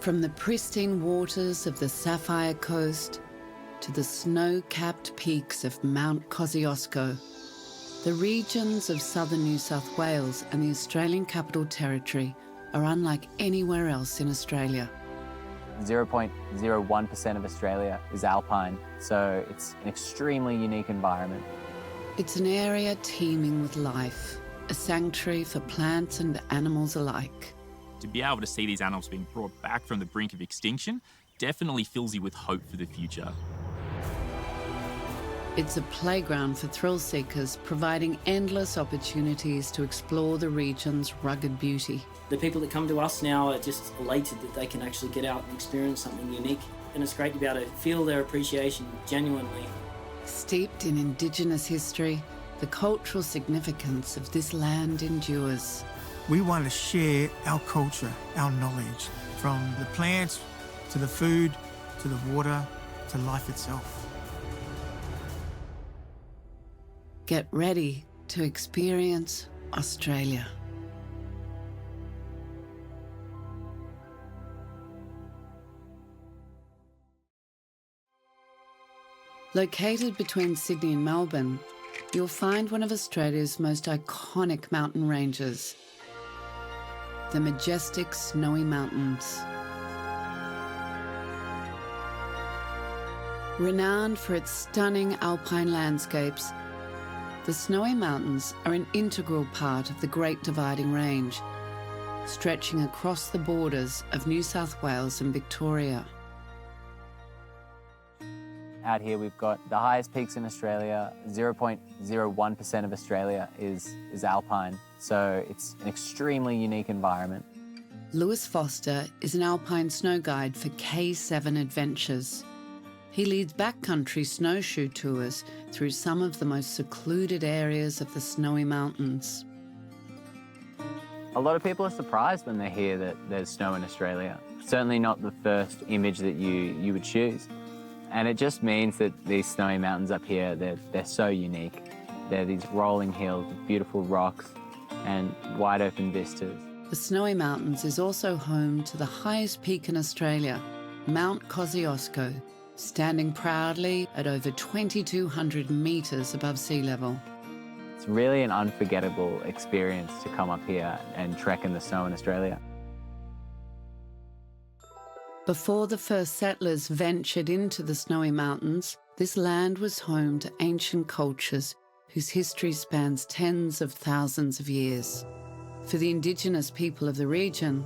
From the pristine waters of the Sapphire Coast to the snow-capped peaks of Mount Kosciuszko, the regions of southern New South Wales and the Australian Capital Territory are unlike anywhere else in Australia. 0.01% of Australia is alpine, so it's an extremely unique environment. It's an area teeming with life, a sanctuary for plants and animals alike. To be able to see these animals being brought back from the brink of extinction definitely fills you with hope for the future. It's a playground for thrill seekers, providing endless opportunities to explore the region's rugged beauty. The people that come to us now are just elated that they can actually get out and experience something unique. And it's great to be able to feel their appreciation genuinely. Steeped in indigenous history, the cultural significance of this land endures. We want to share our culture, our knowledge, from the plants to the food, to the water, to life itself. Get ready to experience Australia. Located between Sydney and Melbourne, you'll find one of Australia's most iconic mountain ranges, the majestic Snowy Mountains. Renowned for its stunning alpine landscapes, the Snowy Mountains are an integral part of the Great Dividing Range, stretching across the borders of New South Wales and Victoria. Out here we've got the highest peaks in Australia. 0.01% of Australia is alpine, so it's an extremely unique environment. Lewis Foster is an alpine snow guide for K7 Adventures. He leads backcountry snowshoe tours through some of the most secluded areas of the Snowy Mountains. A lot of people are surprised when they hear that there's snow in Australia. Certainly not the first image that you would choose. And it just means that these snowy mountains up here, they're so unique. They're these rolling hills with beautiful rocks and wide open vistas. The Snowy Mountains is also home to the highest peak in Australia, Mount Kosciuszko, standing proudly at over 2,200 metres above sea level. It's really an unforgettable experience to come up here and trek in the snow in Australia. Before the first settlers ventured into the Snowy Mountains, this land was home to ancient cultures whose history spans tens of thousands of years. For the indigenous people of the region,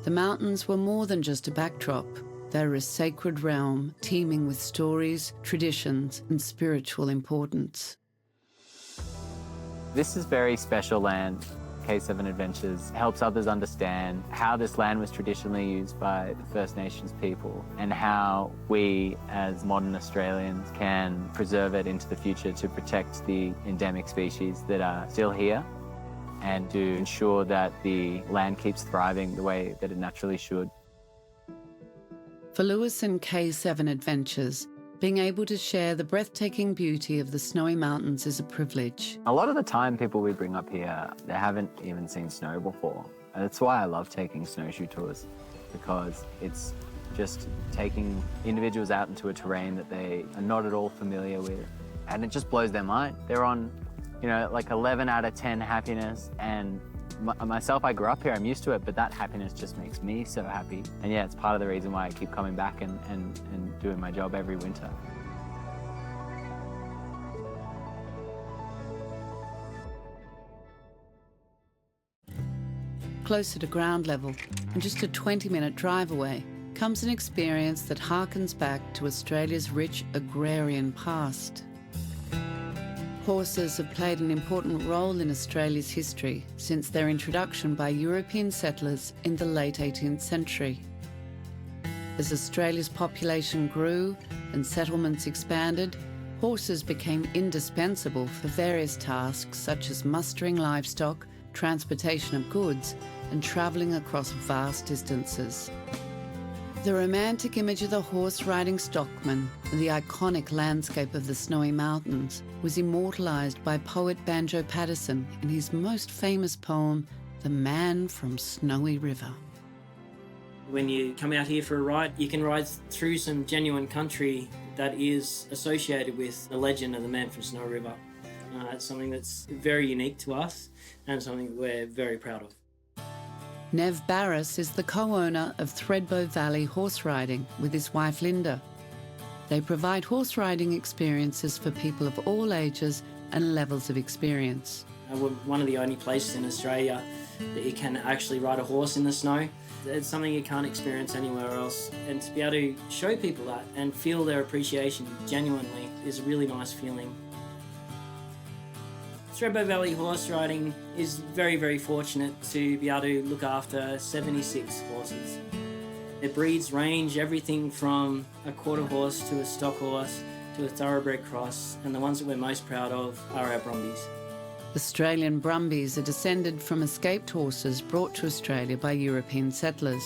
the mountains were more than just a backdrop. They were a sacred realm teeming with stories, traditions, and spiritual importance. This is very special land. K7 Adventures helps others understand how this land was traditionally used by the First Nations people and how we as modern Australians can preserve it into the future to protect the endemic species that are still here and to ensure that the land keeps thriving the way that it naturally should. For Lewis and K7 Adventures, being able to share the breathtaking beauty of the Snowy Mountains is a privilege. A lot of the time people we bring up here, they haven't even seen snow before. And that's why I love taking snowshoe tours, because it's just taking individuals out into a terrain that they are not at all familiar with. And it just blows their mind. They're on, like 11 out of 10 happiness. And myself, I grew up here, I'm used to it, but that happiness just makes me so happy. And yeah, it's part of the reason why I keep coming back and doing my job every winter. Closer to ground level, and just a 20-minute drive away, comes an experience that harkens back to Australia's rich agrarian past. Horses have played an important role in Australia's history since their introduction by European settlers in the late 18th century. As Australia's population grew and settlements expanded, horses became indispensable for various tasks such as mustering livestock, transportation of goods, and travelling across vast distances. The romantic image of the horse-riding stockman and the iconic landscape of the Snowy Mountains was immortalised by poet Banjo Paterson in his most famous poem, The Man from Snowy River. When you come out here for a ride, you can ride through some genuine country that is associated with the legend of the man from Snow River. It's something that's very unique to us and something that we're very proud of. Nev Barris is the co-owner of Thredbo Valley Horse Riding with his wife Linda. They provide horse riding experiences for people of all ages and levels of experience. We're one of the only places in Australia that you can actually ride a horse in the snow. It's something you can't experience anywhere else. And to be able to show people that and feel their appreciation genuinely is a really nice feeling. Thredbo Valley Horse Riding is very, very fortunate to be able to look after 76 horses. Their breeds range everything from a quarter horse to a stock horse to a thoroughbred cross, and the ones that we're most proud of are our Brumbies. Australian Brumbies are descended from escaped horses brought to Australia by European settlers.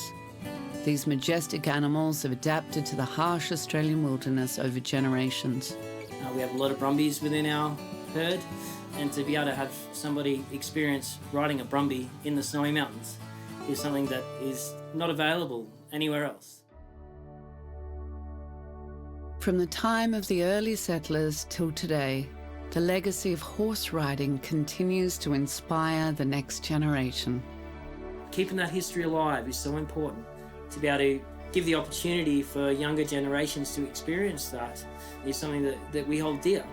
These majestic animals have adapted to the harsh Australian wilderness over generations. We have a lot of Brumbies within our herd, and to be able to have somebody experience riding a Brumby in the Snowy Mountains is something that is not available anywhere else. From the time of the early settlers till today, the legacy of horse riding continues to inspire the next generation. Keeping that history alive is so important. To be able to give the opportunity for younger generations to experience that is something that we hold dear.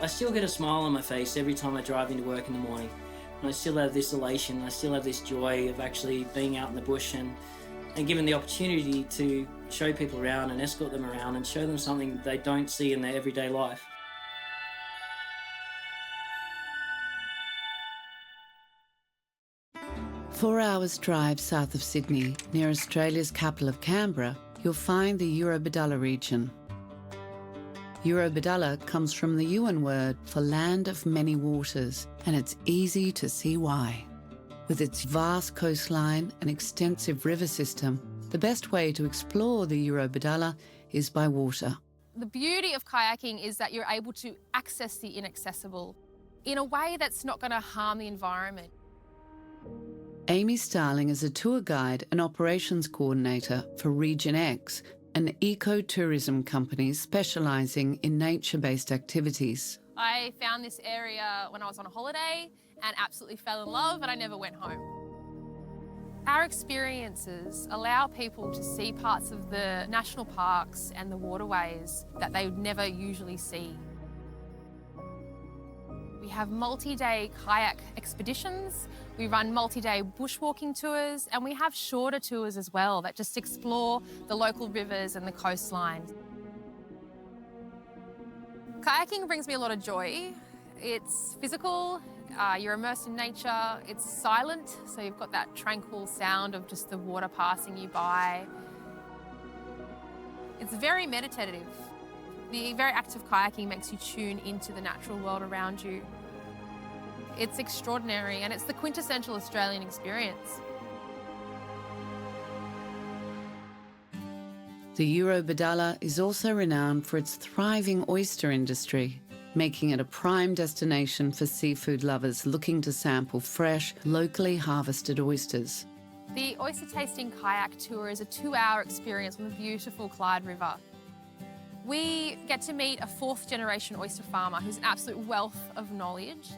I still get a smile on my face every time I drive into work in the morning. And I still have this elation, I still have this joy of actually being out in the bush and given the opportunity to show people around and escort them around and show them something they don't see in their everyday life. Four hours drive south of Sydney, near Australia's capital of Canberra, you'll find the Eurobodalla region. Eurobodalla comes from the Yuin word for land of many waters, and it's easy to see why. With its vast coastline and extensive river system, the best way to explore the Eurobodalla is by water. The beauty of kayaking is that you're able to access the inaccessible in a way that's not going to harm the environment. Amy Starling is a tour guide and operations coordinator for Region X, an eco-tourism company specialising in nature-based activities. I found this area when I was on a holiday and absolutely fell in love, and I never went home. Our experiences allow people to see parts of the national parks and the waterways that they would never usually see. We have multi-day kayak expeditions, we run multi-day bushwalking tours, and we have shorter tours as well that just explore the local rivers and the coastline. Kayaking brings me a lot of joy. It's physical, you're immersed in nature, it's silent, so you've got that tranquil sound of just the water passing you by. It's very meditative. The very act of kayaking makes you tune into the natural world around you. It's extraordinary, and it's the quintessential Australian experience. The Eurobodalla is also renowned for its thriving oyster industry, making it a prime destination for seafood lovers looking to sample fresh, locally harvested oysters. The oyster tasting kayak tour is a 2-hour experience on the beautiful Clyde River. We get to meet a 4th-generation oyster farmer who's an absolute wealth of knowledge.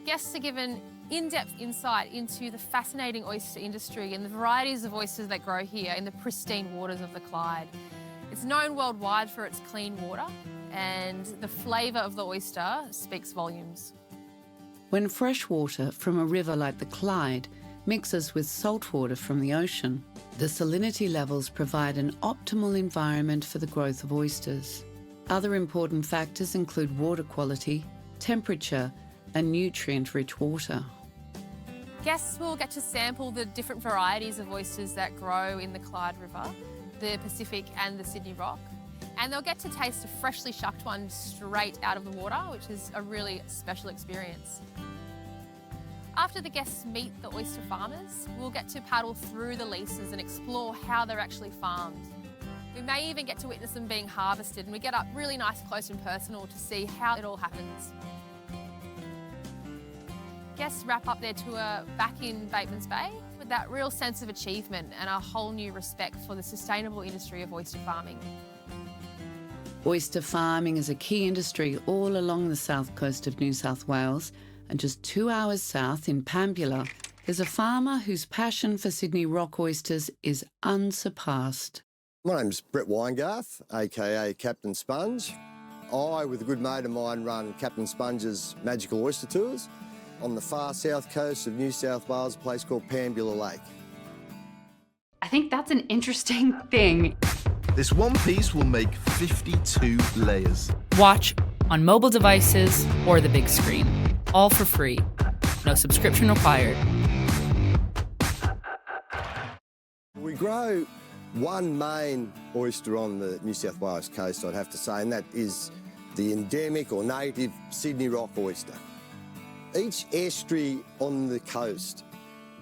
Guests are given in-depth insight into the fascinating oyster industry and the varieties of oysters that grow here in the pristine waters of the Clyde. It's known worldwide for its clean water, and the flavour of the oyster speaks volumes. When fresh water from a river like the Clyde mixes with salt water from the ocean, the salinity levels provide an optimal environment for the growth of oysters. Other important factors include water quality, temperature, and nutrient-rich water. Guests will get to sample the different varieties of oysters that grow in the Clyde River, the Pacific and the Sydney Rock, and they'll get to taste a freshly shucked one straight out of the water, which is a really special experience. After the guests meet the oyster farmers, we'll get to paddle through the leases and explore how they're actually farmed. We may even get to witness them being harvested, and we get up really nice, close and personal to see how it all happens. Guests wrap up their tour back in Bateman's Bay, with that real sense of achievement and a whole new respect for the sustainable industry of oyster farming. Oyster farming is a key industry all along the south coast of New South Wales, and just 2 hours south in Pambula, there's a farmer whose passion for Sydney rock oysters is unsurpassed. My name's Brett Weingarth, aka Captain Sponge. I, with a good mate of mine, run Captain Sponge's Magical Oyster Tours on the far south coast of New South Wales, a place called Pambula Lake. I think that's an interesting thing. This one piece will make 52 layers. Watch on mobile devices or the big screen. All for free. No subscription required. We grow one main oyster on the New South Wales coast, I'd have to say, and that is the endemic or native Sydney rock oyster. Each estuary on the coast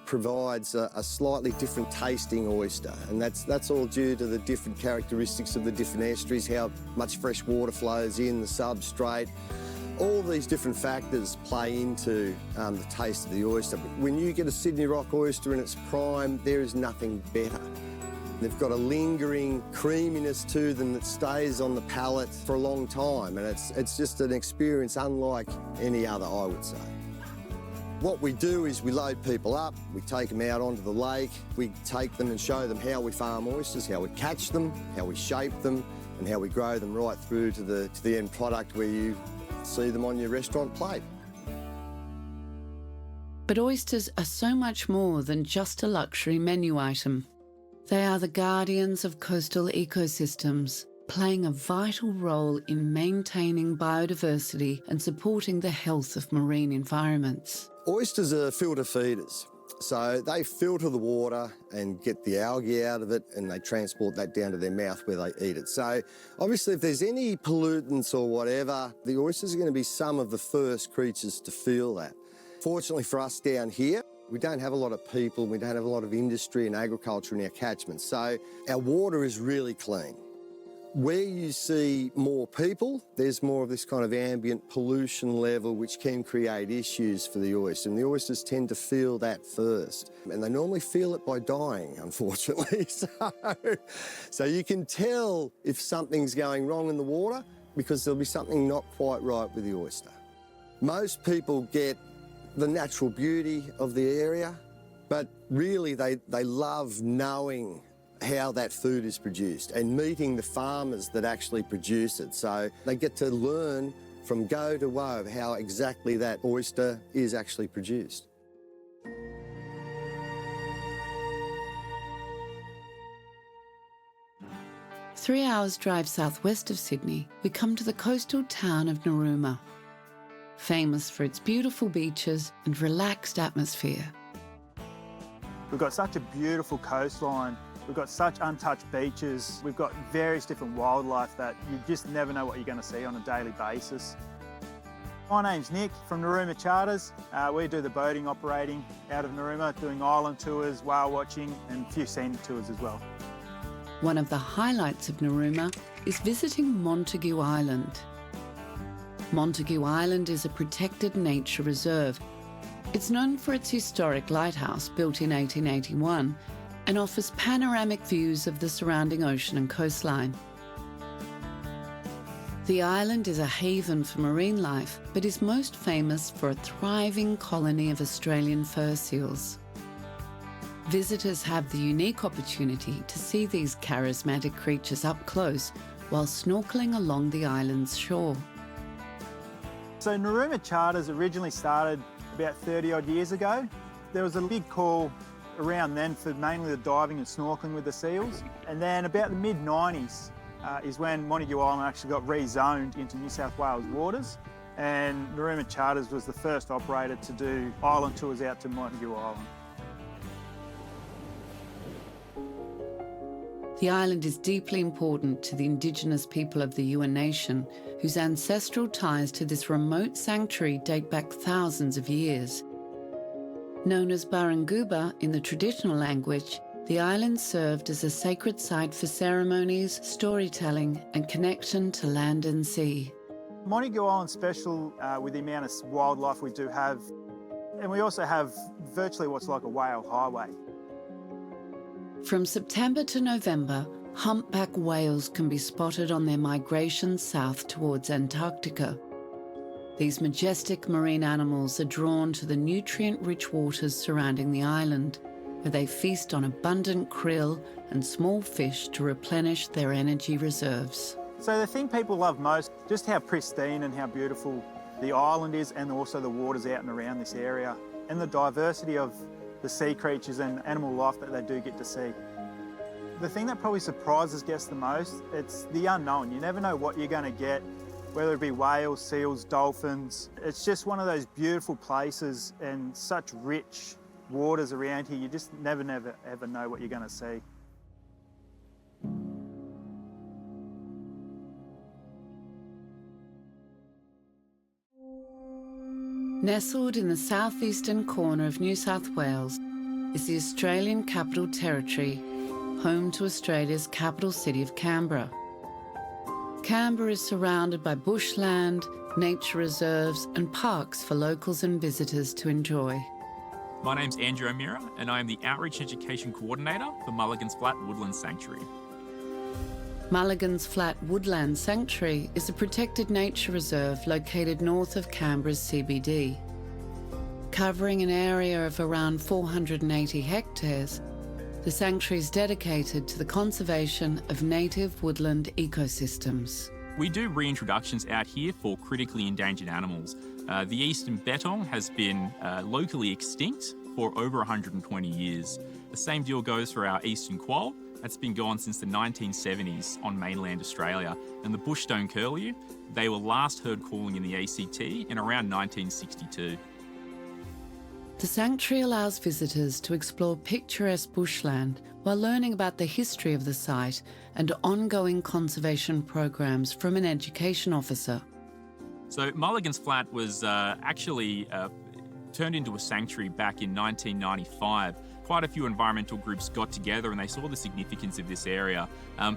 provides a slightly different tasting oyster, and that's all due to the different characteristics of the different estuaries, how much fresh water flows in, the substrate. All these different factors play into the taste of the oyster. When you get a Sydney rock oyster in its prime, there is nothing better. They've got a lingering creaminess to them that stays on the palate for a long time, and it's just an experience unlike any other, I would say. What we do is we load people up, we take them out onto the lake, we take them and show them how we farm oysters, how we catch them, how we shape them, and how we grow them right through to the end product where you see them on your restaurant plate. But oysters are so much more than just a luxury menu item. They are the guardians of coastal ecosystems, playing a vital role in maintaining biodiversity and supporting the health of marine environments. Oysters are filter feeders, so they filter the water and get the algae out of it, and they transport that down to their mouth where they eat it. So obviously if there's any pollutants or whatever, the oysters are going to be some of the first creatures to feel that. Fortunately for us down here, we don't have a lot of people, we don't have a lot of industry and agriculture in our catchments, so our water is really clean. Where you see more people, there's more of this kind of ambient pollution level which can create issues for the oyster, and the oysters tend to feel that first. And they normally feel it by dying, unfortunately. So you can tell if something's going wrong in the water because there'll be something not quite right with the oyster. Most people get the natural beauty of the area, but really they love knowing how that food is produced and meeting the farmers that actually produce it. So they get to learn from go to woe how exactly that oyster is actually produced. Three hours drive southwest of Sydney, we come to the coastal town of Naruma, famous for its beautiful beaches and relaxed atmosphere. We've got such a beautiful coastline. We've got such untouched beaches. We've got various different wildlife that you just never know what you're going to see on a daily basis. My name's Nick from Naruma Charters. We do the boating operating out of Naruma, doing island tours, whale watching, and a few scenic tours as well. One of the highlights of Naruma is visiting Montague Island. Montague Island is a protected nature reserve. It's known for its historic lighthouse, built in 1881, and offers panoramic views of the surrounding ocean and coastline. The island is a haven for marine life, but is most famous for a thriving colony of Australian fur seals. Visitors have the unique opportunity to see these charismatic creatures up close while snorkeling along the island's shore. So Naruma Charters originally started about 30 odd years ago. There was a big call around then for mainly the diving and snorkeling with the seals. And then about the mid-90s is when Montague Island actually got rezoned into New South Wales waters. And Naruma Charters was the first operator to do island tours out to Montague Island. The island is deeply important to the indigenous people of the Yuin Nation, whose ancestral ties to this remote sanctuary date back thousands of years. Known as Baranguba in the traditional language, the island served as a sacred site for ceremonies, storytelling, and connection to land and sea. Montague Island's special with the amount of wildlife we do have, and we also have virtually what's like a whale highway. From September to November, humpback whales can be spotted on their migration south towards Antarctica. These majestic marine animals are drawn to the nutrient-rich waters surrounding the island, where they feast on abundant krill and small fish to replenish their energy reserves. So the thing people love most, just how pristine and how beautiful the island is, and also the waters out and around this area, and the diversity of the sea creatures and animal life that they do get to see. The thing that probably surprises guests the most, it's the unknown. You never know what you're going to get, whether it be whales, seals, dolphins. It's just one of those beautiful places and such rich waters around here. You just never ever know what you're going to see. Nestled in the southeastern corner of New South Wales is the Australian Capital Territory, home to Australia's capital city of Canberra. Canberra is surrounded by bushland, nature reserves and parks for locals and visitors to enjoy. My name's Andrew O'Meara and I am the Outreach Education Coordinator for Mulligans Flat Woodland Sanctuary. Mulligans Flat Woodland Sanctuary is a protected nature reserve located north of Canberra's CBD. Covering an area of around 480 hectares, the sanctuary is dedicated to the conservation of native woodland ecosystems. We do reintroductions out here for critically endangered animals. The eastern bettong has been locally extinct for over 120 years. The same deal goes for our eastern quoll. That's been gone since the 1970s on mainland Australia. And the bushstone curlew, they were last heard calling in the ACT in around 1962. The sanctuary allows visitors to explore picturesque bushland while learning about the history of the site and ongoing conservation programs from an education officer. So Mulligans Flat was actually turned into a sanctuary back in 1995. Quite a few environmental groups got together and they saw the significance of this area,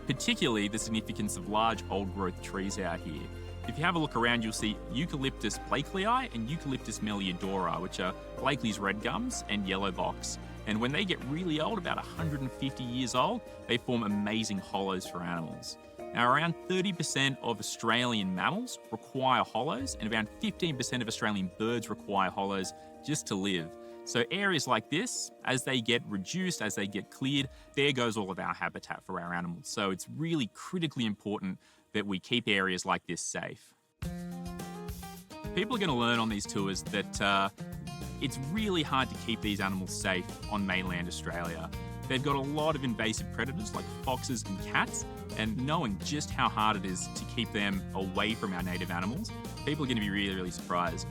particularly the significance of large old-growth trees out here. If you have a look around, you'll see Eucalyptus blakeleyi and Eucalyptus melliodora, which are Blakely's red gums and yellow box. And when they get really old, about 150 years old, they form amazing hollows for animals. Now, around 30% of Australian mammals require hollows, and around 15% of Australian birds require hollows just to live. So areas like this, as they get reduced, as they get cleared, there goes all of our habitat for our animals. So it's really critically important that we keep areas like this safe. People are going to learn on these tours that it's really hard to keep these animals safe on mainland Australia. They've got a lot of invasive predators like foxes and cats, and knowing just how hard it is to keep them away from our native animals, people are going to be really, really surprised.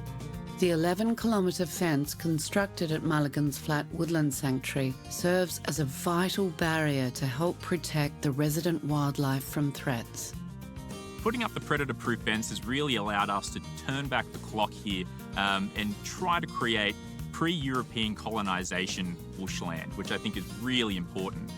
The 11-kilometre fence constructed at Mulligans Flat Woodland Sanctuary serves as a vital barrier to help protect the resident wildlife from threats. Putting up the predator-proof fence has really allowed us to turn back the clock here and try to create pre-European colonisation bushland, which I think is really important.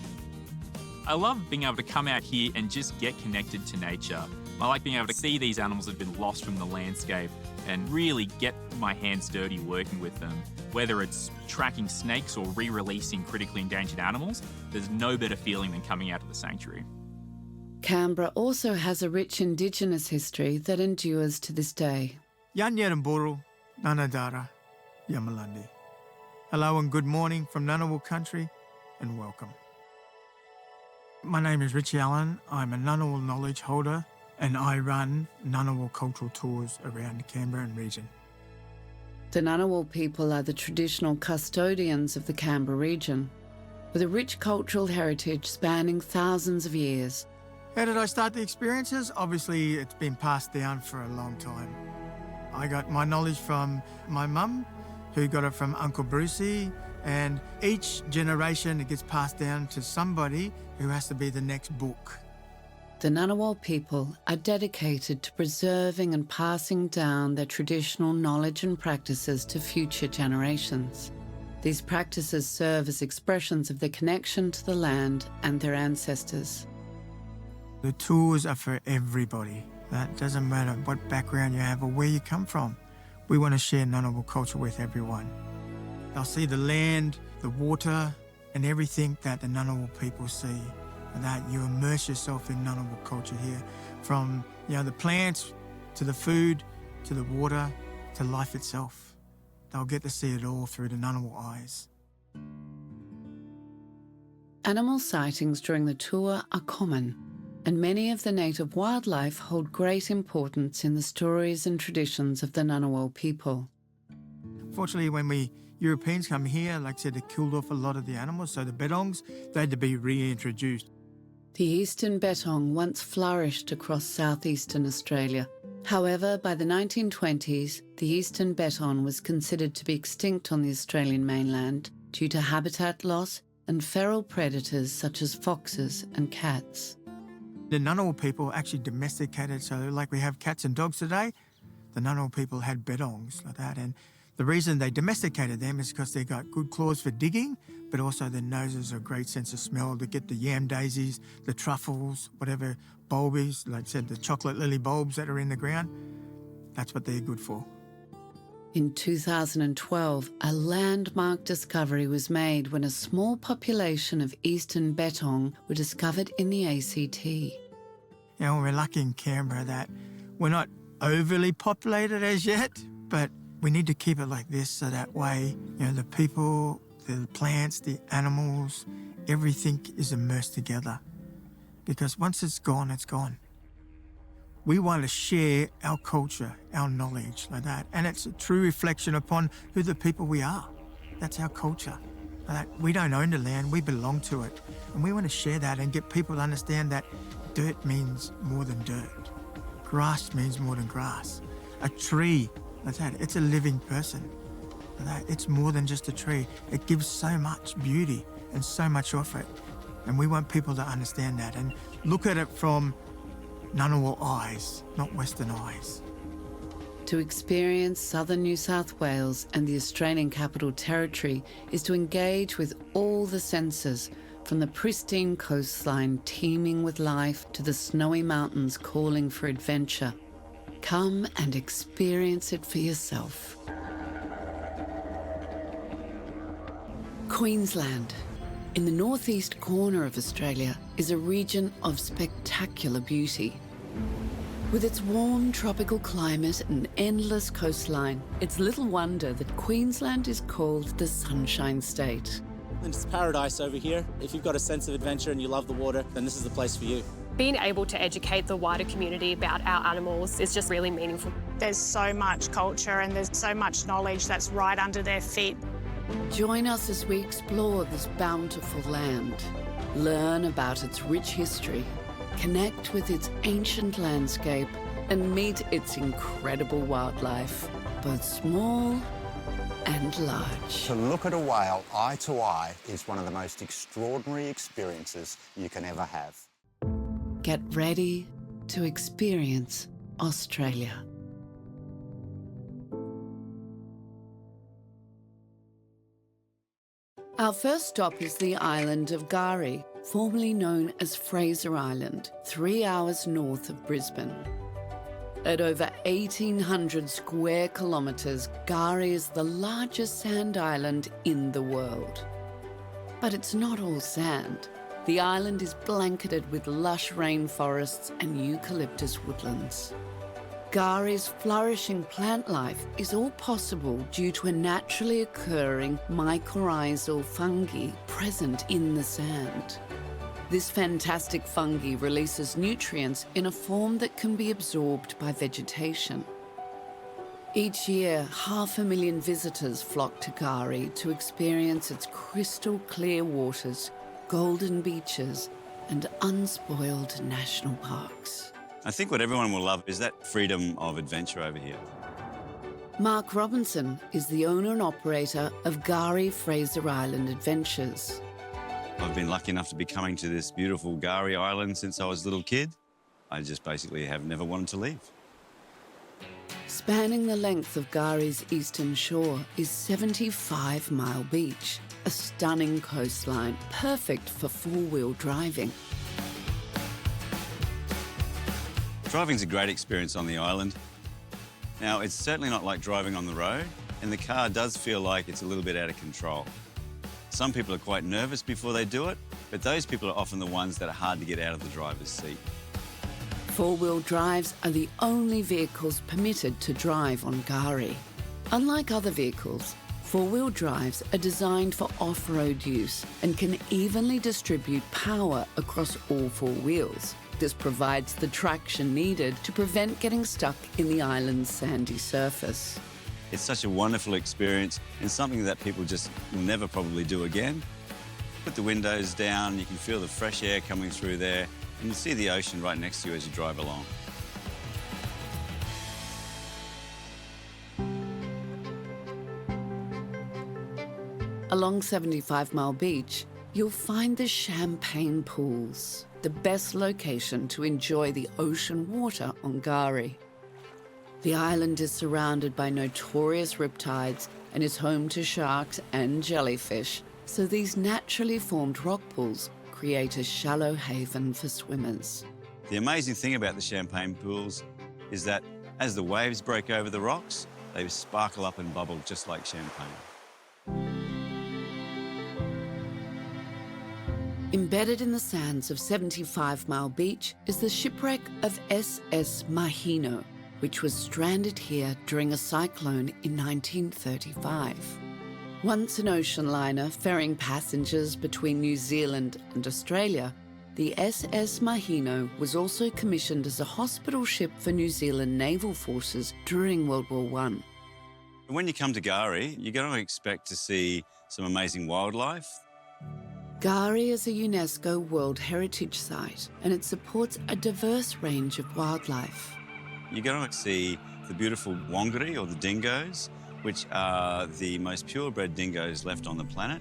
I love being able to come out here and just get connected to nature. I like being able to see these animals that have been lost from the landscape and really get my hands dirty working with them. Whether it's tracking snakes or re-releasing critically endangered animals, there's no better feeling than coming out of the sanctuary. Canberra also has a rich indigenous history that endures to this day. Yan Yaramburu, Nanadara, Yamalandi. Hello and good morning from Ngunnawal country and welcome. My name is Richie Allen. I'm a Ngunnawal knowledge holder and I run Ngunnawal cultural tours around the Canberra and region. The Ngunnawal people are the traditional custodians of the Canberra region, with a rich cultural heritage spanning thousands of years. How did I start the experiences? Obviously, it's been passed down for a long time. I got my knowledge from my mum, who got it from Uncle Brucey, and each generation it gets passed down to somebody who has to be the next book. The Ngunnawal people are dedicated to preserving and passing down their traditional knowledge and practices to future generations. These practices serve as expressions of their connection to the land and their ancestors. The tours are for everybody. That doesn't matter what background you have or where you come from. We want to share Ngunnawal culture with everyone. They'll see the land, the water, and everything that the Ngunnawal people see, and that you immerse yourself in Ngunnawal culture here, from the plants to the food to the water to life itself. They'll get to see it all through the Ngunnawal eyes. Animal sightings during the tour are common, and many of the native wildlife hold great importance in the stories and traditions of the Ngunnawal people. Fortunately, when Europeans come here, like I said, they killed off a lot of the animals, so the bettongs, they had to be reintroduced. The eastern bettong once flourished across southeastern Australia. However, by the 1920s, the eastern bettong was considered to be extinct on the Australian mainland due to habitat loss and feral predators such as foxes and cats. The Ngunnawal people actually domesticated, so like we have cats and dogs today, the Ngunnawal people had bettongs like that. And the reason they domesticated them is because they got good claws for digging, but also their noses are a great sense of smell to get the yam daisies, the truffles, whatever bulbies, like I said, the chocolate lily bulbs that are in the ground. That's what they're good for. In 2012, a landmark discovery was made when a small population of eastern bettong were discovered in the ACT. We're lucky in Canberra that we're not overly populated as yet, but we need to keep it like this so that way, the people, the plants, the animals, everything is immersed together. Because once it's gone, it's gone. We want to share our culture, our knowledge like that. And it's a true reflection upon who the people we are. That's our culture. We don't own the land, we belong to it. And we want to share that and get people to understand that dirt means more than dirt. Grass means more than grass. A tree, like that, it's a living person. It's more than just a tree. It gives so much beauty and so much of it. And we want people to understand that and look at it from Ngunnawal eyes, not Western eyes. To experience southern New South Wales and the Australian Capital Territory is to engage with all the senses, from the pristine coastline teeming with life to the snowy mountains calling for adventure. Come and experience it for yourself. Queensland, in the northeast corner of Australia, is a region of spectacular beauty. With its warm tropical climate and endless coastline, it's little wonder that Queensland is called the Sunshine State. It's paradise over here. If you've got a sense of adventure and you love the water, then this is the place for you. Being able to educate the wider community about our animals is just really meaningful. There's so much culture and there's so much knowledge that's right under their feet. Join us as we explore this bountiful land, learn about its rich history, connect with its ancient landscape, and meet its incredible wildlife, both small and large. To look at a whale eye to eye is one of the most extraordinary experiences you can ever have. Get ready to experience Australia. Our first stop is the island of Gari, formerly known as Fraser Island, 3 hours north of Brisbane. At over 1,800 square kilometres, Gari is the largest sand island in the world. But it's not all sand. The island is blanketed with lush rainforests and eucalyptus woodlands. Gari's flourishing plant life is all possible due to a naturally occurring mycorrhizal fungi present in the sand. This fantastic fungi releases nutrients in a form that can be absorbed by vegetation. Each year, 500,000 visitors flock to Gari to experience its crystal clear waters, golden beaches, and unspoiled national parks. I think what everyone will love is that freedom of adventure over here. Mark Robinson is the owner and operator of Gari Fraser Island Adventures. I've been lucky enough to be coming to this beautiful Gari Island since I was a little kid. I just basically have never wanted to leave. Spanning the length of Gari's eastern shore is 75 Mile Beach, a stunning coastline, perfect for four-wheel driving. Driving's a great experience on the island. Now, it's certainly not like driving on the road, and the car does feel like it's a little bit out of control. Some people are quite nervous before they do it, but those people are often the ones that are hard to get out of the driver's seat. Four-wheel drives are the only vehicles permitted to drive on Kari. Unlike other vehicles, four-wheel drives are designed for off-road use and can evenly distribute power across all four wheels. This provides the traction needed to prevent getting stuck in the island's sandy surface. It's such a wonderful experience and something that people just will never probably do again. Put the windows down, you can feel the fresh air coming through there, and you see the ocean right next to you as you drive along. Along 75 Mile Beach, you'll find the Champagne Pools, the best location to enjoy the ocean water on Kari. The island is surrounded by notorious riptides and is home to sharks and jellyfish, so these naturally formed rock pools create a shallow haven for swimmers. The amazing thing about the Champagne Pools is that as the waves break over the rocks, they sparkle up and bubble just like champagne. Embedded in the sands of 75 Mile Beach is the shipwreck of SS Mahino, which was stranded here during a cyclone in 1935. Once an ocean liner ferrying passengers between New Zealand and Australia, the SS Mahino was also commissioned as a hospital ship for New Zealand naval forces during World War I. When you come to Kari, you're going to expect to see some amazing wildlife. Kari is a UNESCO World Heritage Site and it supports a diverse range of wildlife. You're going to see the beautiful wangari, or the dingoes, which are the most purebred dingoes left on the planet.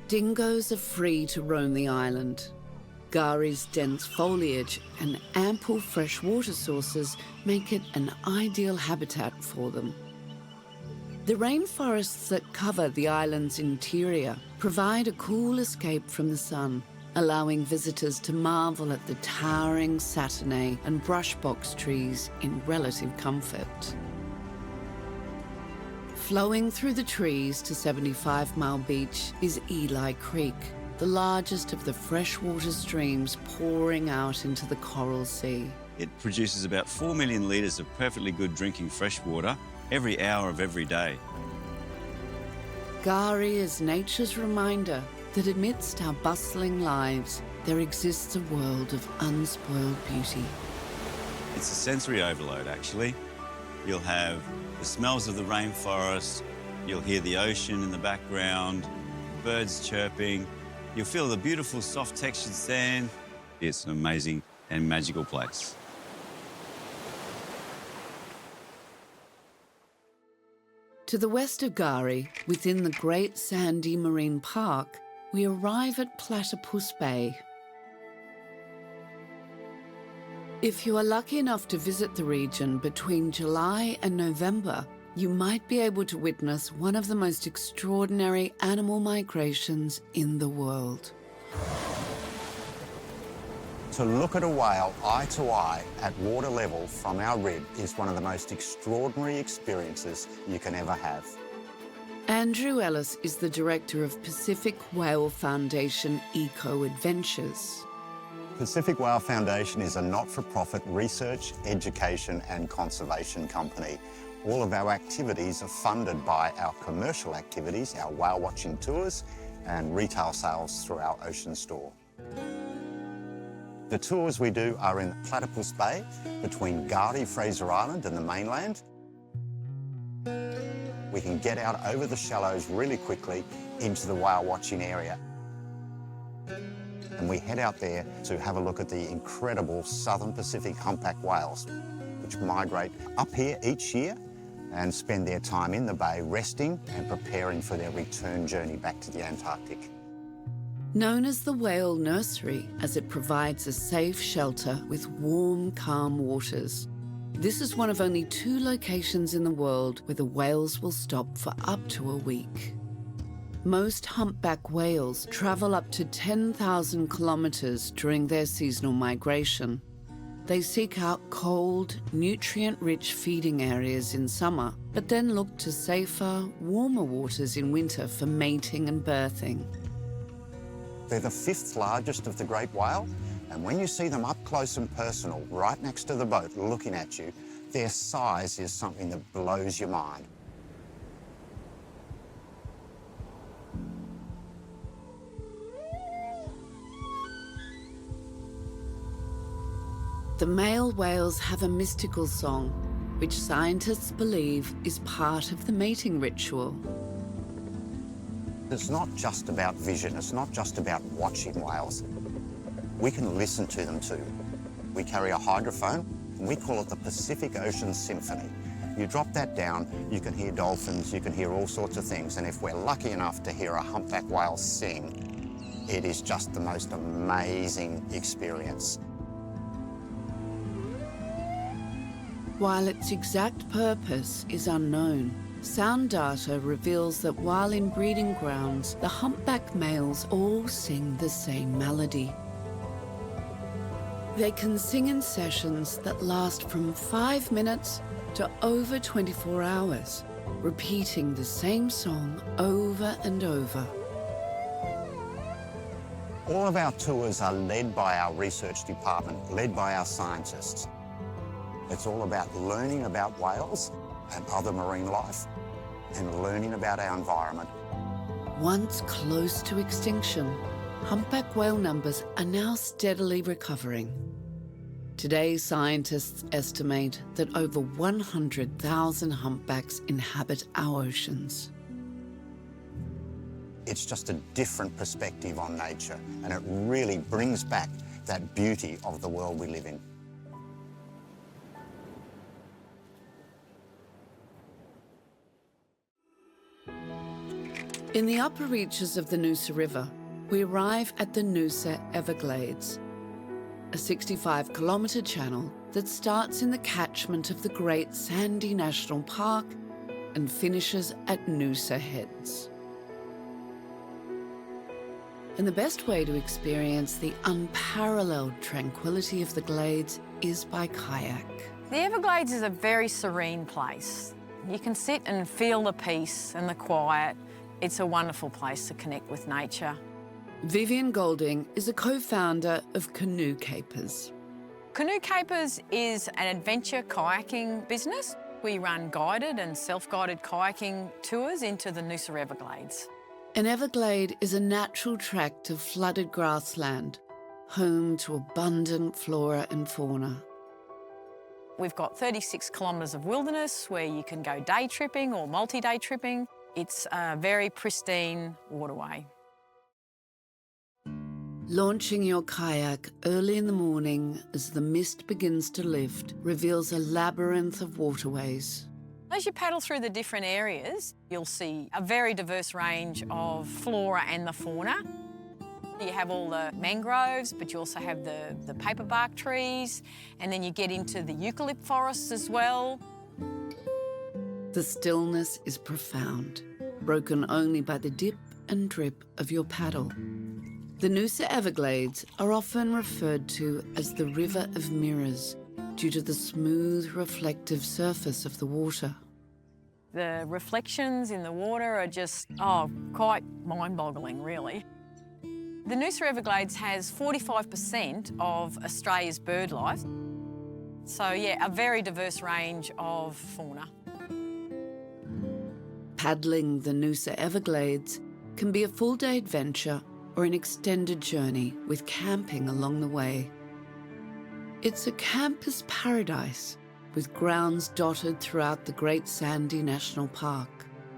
Dingoes are free to roam the island. Kari's dense foliage and ample fresh water sources make it an ideal habitat for them. The rainforests that cover the island's interior provide a cool escape from the sun, allowing visitors to marvel at the towering Saturnae and brushbox trees in relative comfort. Flowing through the trees to 75 Mile Beach is Eli Creek, the largest of the freshwater streams pouring out into the Coral Sea. It produces about 4 million litres of perfectly good drinking fresh water every hour of every day. Kari is nature's reminder that amidst our bustling lives, there exists a world of unspoiled beauty. It's a sensory overload, actually. You'll have the smells of the rainforest, you'll hear the ocean in the background, birds chirping, you'll feel the beautiful soft textured sand. It's an amazing and magical place. To the west of Kari, within the Great Sandy Marine Park, we arrive at Platypus Bay. If you are lucky enough to visit the region between July and November, you might be able to witness one of the most extraordinary animal migrations in the world. To look at a whale eye to eye at water level from our rib is one of the most extraordinary experiences you can ever have. Andrew Ellis is the director of Pacific Whale Foundation Eco Adventures. Pacific Whale Foundation is a not-for-profit research, education and conservation company. All of our activities are funded by our commercial activities, our whale watching tours and retail sales through our ocean store. The tours we do are in Platypus Bay, between Kari, Fraser Island and the mainland. We can get out over the shallows really quickly into the whale watching area. And we head out there to have a look at the incredible Southern Pacific humpback whales, which migrate up here each year and spend their time in the bay resting and preparing for their return journey back to the Antarctic. Known as the Whale Nursery, as it provides a safe shelter with warm, calm waters. This is one of only 2 locations in the world where the whales will stop for up to a week. Most humpback whales travel up to 10,000 kilometres during their seasonal migration. they seek out cold, nutrient-rich feeding areas in summer, but then look to safer, warmer waters in winter for mating and birthing. They're the 5th largest of the great whale, and when you see them up close and personal, right next to the boat looking at you, their size is something that blows your mind. The male whales have a mystical song, which scientists believe is part of the mating ritual. It's not just about vision, it's not just about watching whales. We can listen to them too. We carry a hydrophone, and we call it the Pacific Ocean Symphony. You drop that down, you can hear dolphins, you can hear all sorts of things, and if we're lucky enough to hear a humpback whale sing, it is just the most amazing experience. While its exact purpose is unknown, sound data reveals that while in breeding grounds, the humpback males all sing the same melody. They can sing in sessions that last from 5 minutes to over 24 hours, repeating the same song over and over. All of our tours are led by our research department, led by our scientists. It's all about learning about whales and other marine life and learning about our environment. Once close to extinction, humpback whale numbers are now steadily recovering. Today, scientists estimate that over 100,000 humpbacks inhabit our oceans. It's just a different perspective on nature, and it really brings back that beauty of the world we live in. In the upper reaches of the Nusa River, we arrive at the Nusa Everglades, a 65-kilometre channel that starts in the catchment of the Great Sandy National Park and finishes at Nusa Heads. And the best way to experience the unparalleled tranquility of the Glades is by kayak. The Everglades is a very serene place. You can sit and feel the peace and the quiet. It's a wonderful place to connect with nature. Vivian Golding is a co-founder of Canoe Capers. Canoe Capers is an adventure kayaking business. We run guided and self-guided kayaking tours into the Nusa Everglades. An Everglade is a natural tract of flooded grassland, home to abundant flora and fauna. We've got 36 kilometres of wilderness where you can go day tripping or multi-day tripping. It's a very pristine waterway. Launching your kayak early in the morning as the mist begins to lift reveals a labyrinth of waterways. As you paddle through the different areas, you'll see a very diverse range of flora and the fauna. You have all the mangroves, but you also have the paperbark trees, and then you get into the eucalypt forests as well. The stillness is profound, broken only by the dip and drip of your paddle. The Nusa Everglades are often referred to as the River of Mirrors due to the smooth, reflective surface of the water. The reflections in the water are just, quite mind-boggling, really. The Nusa Everglades has 45% of Australia's bird life. So, yeah, a very diverse range of fauna. Paddling the Nusa Everglades can be a full-day adventure or an extended journey with camping along the way. It's a campus paradise with grounds dotted throughout the Great Sandy National Park.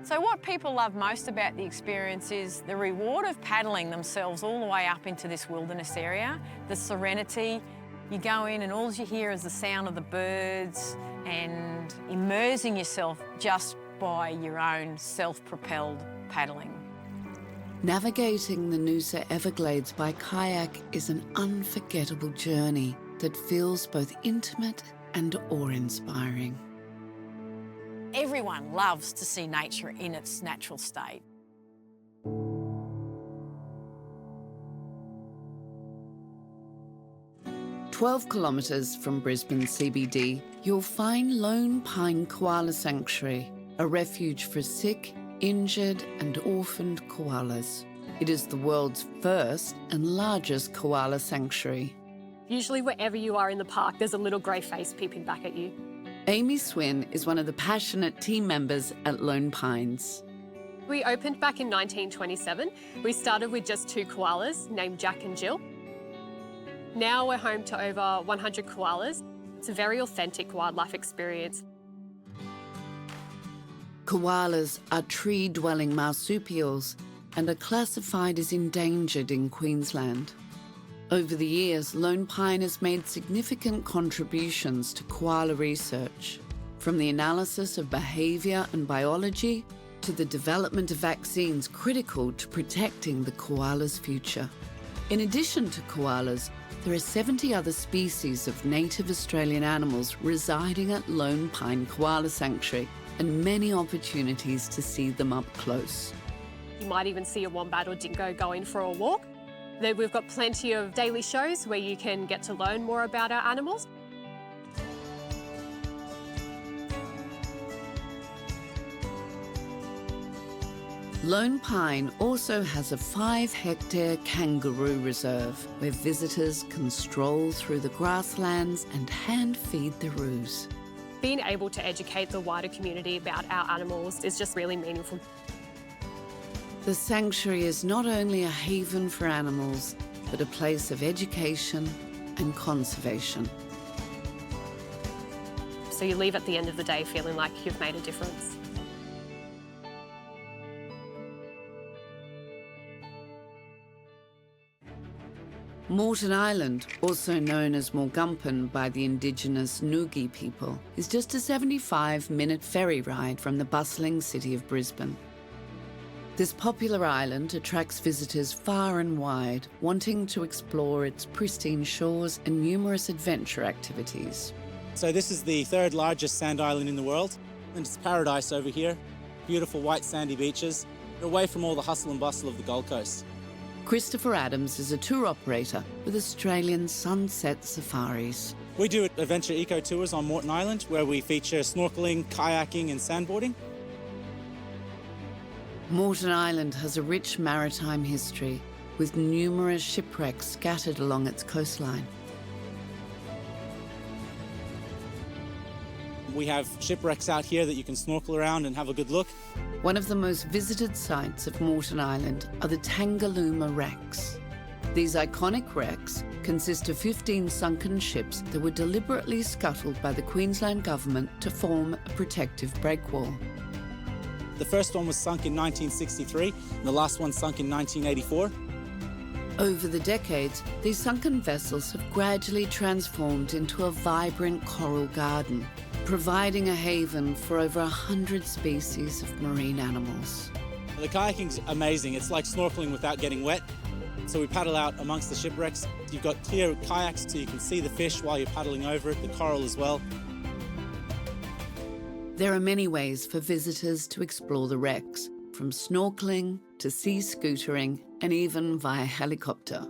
So what people love most about the experience is the reward of paddling themselves all the way up into this wilderness area, the serenity. You go in and all you hear is the sound of the birds and immersing yourself just by your own self-propelled paddling. Navigating the Nusa Everglades by kayak is an unforgettable journey that feels both intimate and awe-inspiring. Everyone loves to see nature in its natural state. 12 kilometres from Brisbane CBD, you'll find Lone Pine Koala Sanctuary, a refuge for sick, injured and orphaned koalas. It is the world's first and largest koala sanctuary. Usually wherever you are in the park, there's a little grey face peeping back at you. Amy Swin is one of the passionate team members at Lone Pines. We opened back in 1927. We started with just 2 koalas named Jack and Jill. Now we're home to over 100 koalas. It's a very authentic wildlife experience. Koalas are tree-dwelling marsupials and are classified as endangered in Queensland. Over the years, Lone Pine has made significant contributions to koala research, from the analysis of behaviour and biology to the development of vaccines critical to protecting the koala's future. In addition to koalas, there are 70 other species of native Australian animals residing at Lone Pine Koala Sanctuary, and many opportunities to see them up close. You might even see a wombat or dingo going for a walk. Then we've got plenty of daily shows where you can get to learn more about our animals. Lone Pine also has a 5-hectare kangaroo reserve where visitors can stroll through the grasslands and hand-feed the roos. Being able to educate the wider community about our animals is just really meaningful. The sanctuary is not only a haven for animals, but a place of education and conservation. So you leave at the end of the day feeling like you've made a difference. Morton Island, also known as Morgumpan by the indigenous Ngugi people, is just a 75-minute ferry ride from the bustling city of Brisbane. This popular island attracts visitors far and wide, wanting to explore its pristine shores and numerous adventure activities. So this is the 3rd largest sand island in the world, and it's paradise over here. Beautiful white sandy beaches, away from all the hustle and bustle of the Gold Coast. Christopher Adams is a tour operator with Australian Sunset Safaris. We do adventure eco tours on Morton Island where we feature snorkeling, kayaking and sandboarding. Morton Island has a rich maritime history with numerous shipwrecks scattered along its coastline. We have shipwrecks out here that you can snorkel around and have a good look. One of the most visited sites of Morton Island are the Tangalooma wrecks. These iconic wrecks consist of 15 sunken ships that were deliberately scuttled by the Queensland government to form a protective breakwall. The first one was sunk in 1963, and the last one sunk in 1984. Over the decades, these sunken vessels have gradually transformed into a vibrant coral garden, providing a haven for over 100 species of marine animals. The kayaking's amazing. It's like snorkeling without getting wet. So we paddle out amongst the shipwrecks. You've got clear kayaks so you can see the fish while you're paddling over it, the coral as well. There are many ways for visitors to explore the wrecks, from snorkeling to sea scootering and even via helicopter.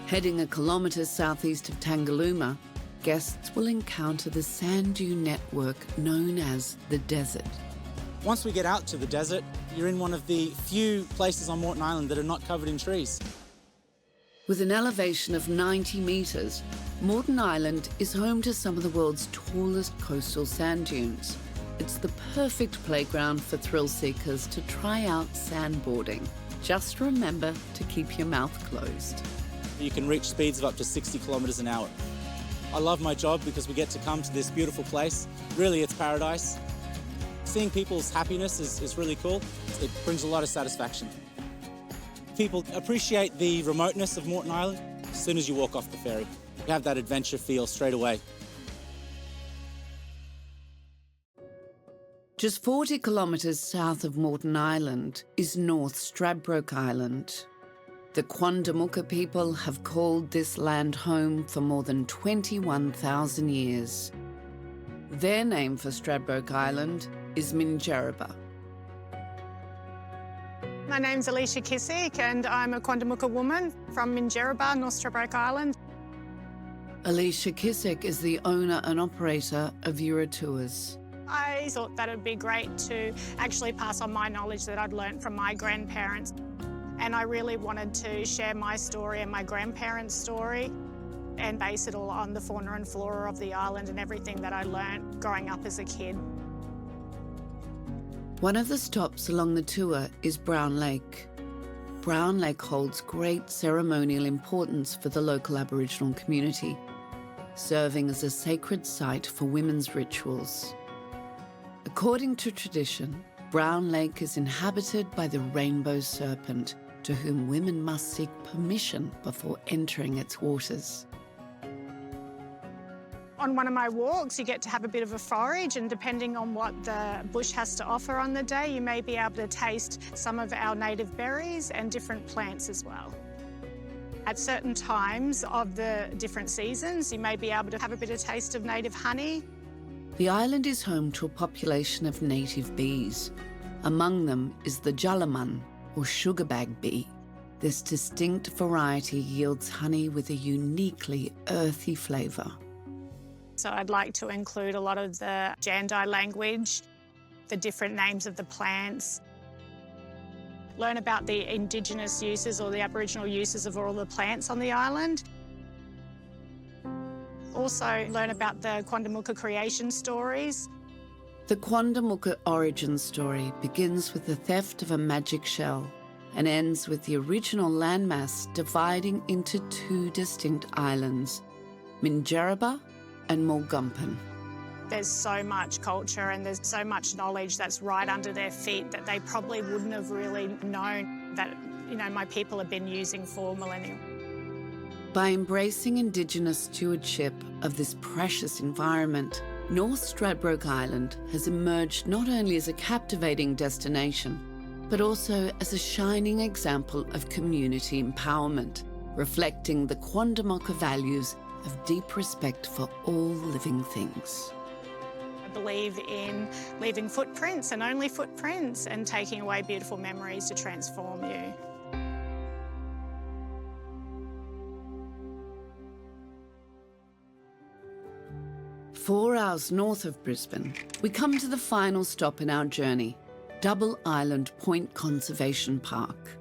Heading a kilometre southeast of Tangalooma, guests will encounter the sand dune network known as the desert. Once we get out to the desert, you're in one of the few places on Morton Island that are not covered in trees. With an elevation of 90 metres, Morton Island is home to some of the world's tallest coastal sand dunes. It's the perfect playground for thrill seekers to try out sandboarding. Just remember to keep your mouth closed. You can reach speeds of up to 60 kilometres an hour. I love my job because we get to come to this beautiful place. Really, it's paradise. Seeing people's happiness is really cool. It brings a lot of satisfaction. People appreciate the remoteness of Morton Island as soon as you walk off the ferry. You have that adventure feel straight away. Just 40 kilometres south of Morton Island is North Strabroke Island. The Quandamooka people have called this land home for more than 21,000 years. Their name for Strabroke Island is Minjerribah. My name's Alicia Kissick and I'm a Quandamooka woman from Minjerribah, North Strabroke Island. Alicia Kissick is the owner and operator of Euro Tours. I thought that it'd be great to actually pass on my knowledge that I'd learnt from my grandparents. And I really wanted to share my story and my grandparents' story and base it all on the fauna and flora of the island and everything that I learnt growing up as a kid. One of the stops along the tour is Brown Lake. Brown Lake holds great ceremonial importance for the local Aboriginal community, serving as a sacred site for women's rituals. According to tradition, Brown Lake is inhabited by the rainbow serpent, to whom women must seek permission before entering its waters. On one of my walks, you get to have a bit of a forage, and depending on what the bush has to offer on the day, you may be able to taste some of our native berries and different plants as well. At certain times of the different seasons, you may be able to have a bit of taste of native honey. The island is home to a population of native bees. Among them is the Jalaman, or sugarbag bee. This distinct variety yields honey with a uniquely earthy flavour. So I'd like to include a lot of the Jandai language, the different names of the plants, learn about the indigenous uses or the Aboriginal uses of all the plants on the island. Also learn about the Quandamooka creation stories. The Quandamooka origin story begins with the theft of a magic shell and ends with the original landmass dividing into two distinct islands, Minjerribah and Mulgumpen. There's so much culture and there's so much knowledge that's right under their feet that they probably wouldn't have really known that, my people have been using for millennia. By embracing Indigenous stewardship of this precious environment, North Strabroke Island has emerged not only as a captivating destination, but also as a shining example of community empowerment, reflecting the Quandamooka values of deep respect for all living things. I believe in leaving footprints and only footprints and taking away beautiful memories to transform you. Four hours north of Brisbane, we come to the final stop in our journey, Double Island Point Conservation Park.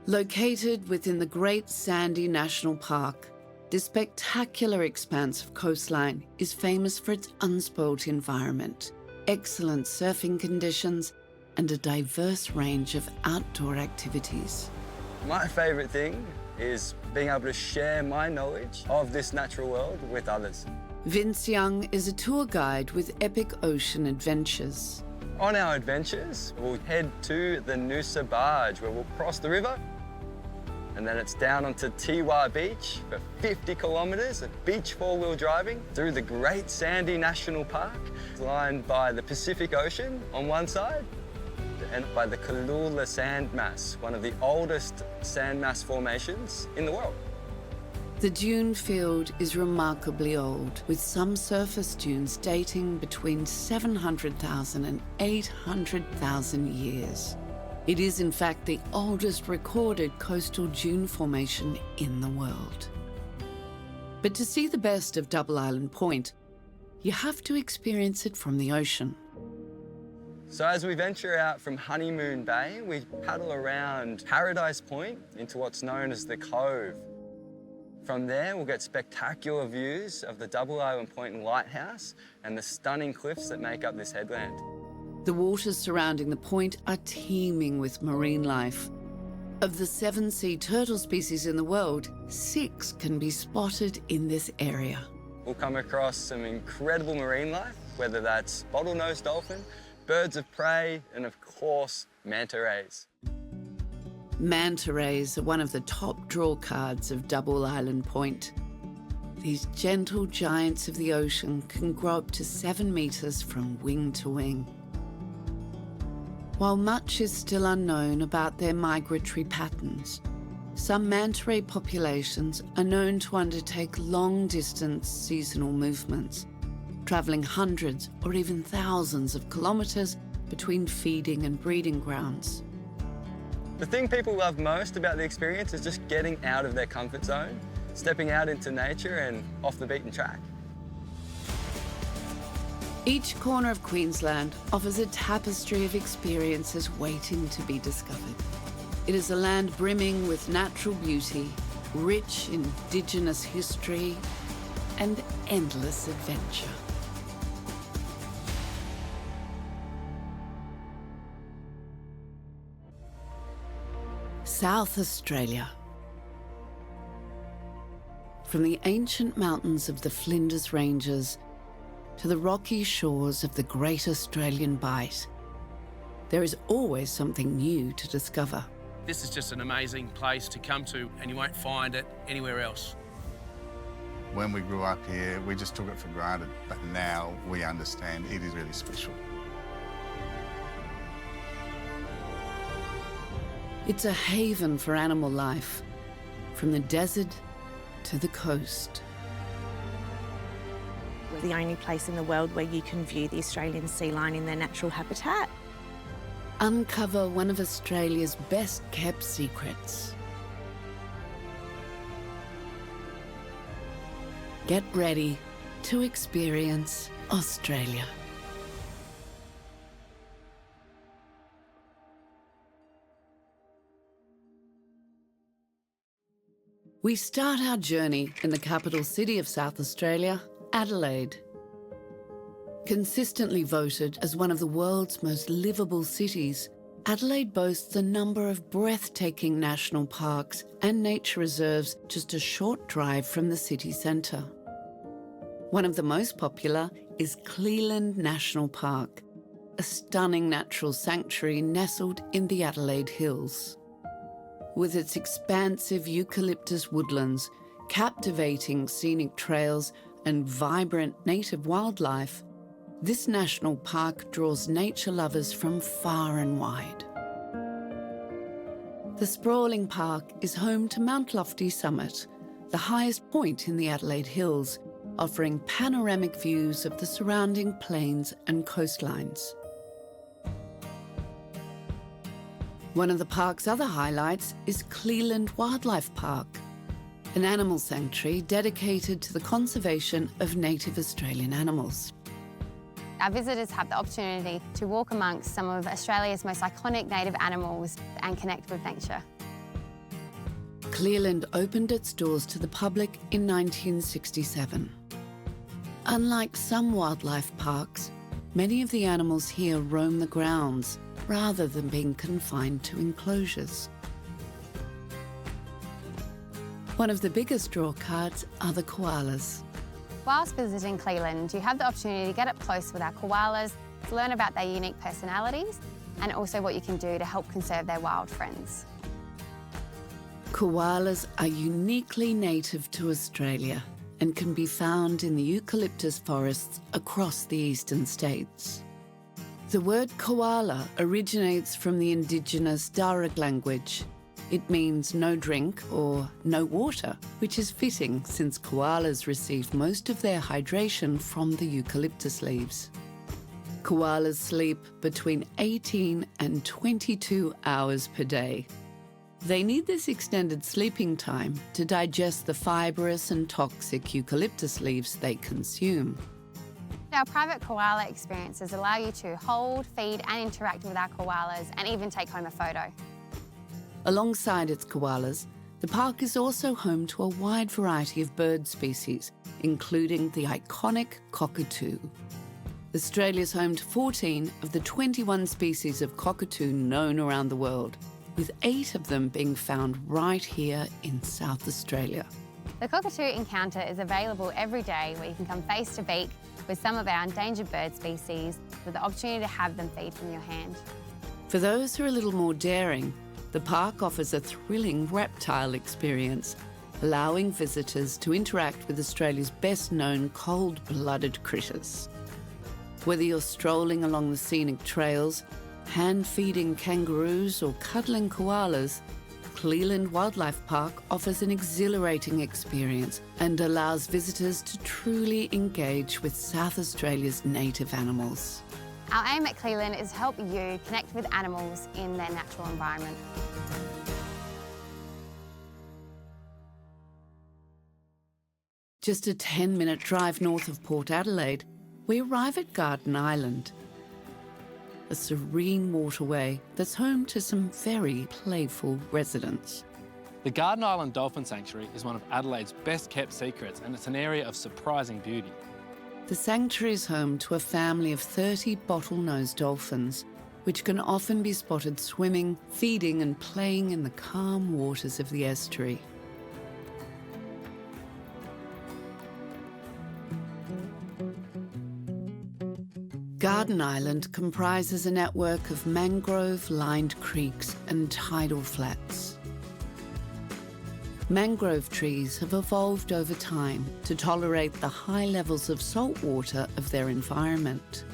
Located within the Great Sandy National Park, this spectacular expanse of coastline is famous for its unspoilt environment, excellent surfing conditions, and a diverse range of outdoor activities. My favourite thing is being able to share my knowledge of this natural world with others. Vince Young is a tour guide with epic ocean adventures. On our adventures, we'll head to the Nusa barge where we'll cross the river, and then it's down onto Tiwa Beach for 50 kilometres of beach four-wheel driving through the Great Sandy National Park, lined by the Pacific Ocean on one side and by the Koala sandmass, one of the oldest sandmass formations in the world. The dune field is remarkably old, with some surface dunes dating between 700,000 and 800,000 years. It is, in fact, the oldest recorded coastal dune formation in the world. But to see the best of Double Island Point, you have to experience it from the ocean. So as we venture out from Honeymoon Bay, we paddle around Paradise Point into what's known as the Cove. From there, we'll get spectacular views of the Double Island Point Lighthouse and the stunning cliffs that make up this headland. The waters surrounding the point are teeming with marine life. Of the 7 sea turtle species in the world, 6 can be spotted in this area. We'll come across some incredible marine life, whether that's bottlenose dolphin, birds of prey, and of course, manta rays. Manta rays are one of the top draw cards of Double Island Point. These gentle giants of the ocean can grow up to 7 metres from wing to wing. While much is still unknown about their migratory patterns, some manta ray populations are known to undertake long-distance seasonal movements, travelling hundreds or even thousands of kilometres between feeding and breeding grounds. The thing people love most about the experience is just getting out of their comfort zone, stepping out into nature and off the beaten track. Each corner of Queensland offers a tapestry of experiences waiting to be discovered. It is a land brimming with natural beauty, rich indigenous history, and endless adventure. South Australia. From the ancient mountains of the Flinders Ranges to the rocky shores of the Great Australian Bight, there is always something new to discover. This is just an amazing place to come to, and you won't find it anywhere else. When we grew up here, we just took it for granted, but now we understand it is really special. It's a haven for animal life, from the desert to the coast. We're the only place in the world where you can view the Australian sea lion in their natural habitat. Uncover one of Australia's best-kept secrets. Get ready to experience Australia. We start our journey in the capital city of South Australia, Adelaide. Consistently voted as one of the world's most livable cities, Adelaide boasts a number of breathtaking national parks and nature reserves just a short drive from the city centre. One of the most popular is Cleland National Park, a stunning natural sanctuary nestled in the Adelaide Hills. With its expansive eucalyptus woodlands, captivating scenic trails, and vibrant native wildlife, this national park draws nature lovers from far and wide. The sprawling park is home to Mount Lofty Summit, the highest point in the Adelaide Hills, offering panoramic views of the surrounding plains and coastlines. One of the park's other highlights is Cleland Wildlife Park, an animal sanctuary dedicated to the conservation of native Australian animals. Our visitors have the opportunity to walk amongst some of Australia's most iconic native animals and connect with nature. Cleland opened its doors to the public in 1967. Unlike some wildlife parks, many of the animals here roam the grounds rather than being confined to enclosures. One of the biggest drawcards are the koalas. Whilst visiting Cleland, you have the opportunity to get up close with our koalas, to learn about their unique personalities, and also what you can do to help conserve their wild friends. Koalas are uniquely native to Australia and can be found in the eucalyptus forests across the eastern states. The word koala originates from the indigenous Darug language. It means no drink or no water, which is fitting since koalas receive most of their hydration from the eucalyptus leaves. Koalas sleep between 18 and 22 hours per day. They need this extended sleeping time to digest the fibrous and toxic eucalyptus leaves they consume. Our private koala experiences allow you to hold, feed and interact with our koalas and even take home a photo. Alongside its koalas, the park is also home to a wide variety of bird species, including the iconic cockatoo. Australia's home to 14 of the 21 species of cockatoo known around the world, with 8 of them being found right here in South Australia. The cockatoo encounter is available every day, where you can come face to beak with some of our endangered bird species with the opportunity to have them feed from your hand. For those who are a little more daring, the park offers a thrilling reptile experience, allowing visitors to interact with Australia's best-known cold-blooded critters. Whether you're strolling along the scenic trails, hand-feeding kangaroos or cuddling koalas, Cleland Wildlife Park offers an exhilarating experience and allows visitors to truly engage with South Australia's native animals. Our aim at Cleland is to help you connect with animals in their natural environment. Just a 10-minute drive north of Port Adelaide, we arrive at Garden Island, a serene waterway that's home to some very playful residents. The Garden Island Dolphin Sanctuary is one of Adelaide's best-kept secrets, and it's an area of surprising beauty. The sanctuary is home to a family of 30 bottlenose dolphins, which can often be spotted swimming, feeding and playing in the calm waters of the estuary. Garden Island comprises a network of mangrove-lined creeks and tidal flats. Mangrove trees have evolved over time to tolerate the high levels of salt water of their environment.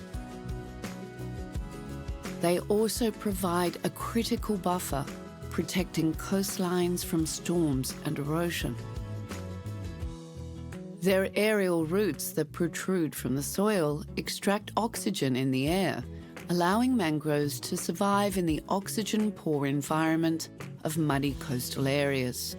They also provide a critical buffer, protecting coastlines from storms and erosion. Their aerial roots that protrude from the soil extract oxygen in the air, allowing mangroves to survive in the oxygen-poor environment of muddy coastal areas.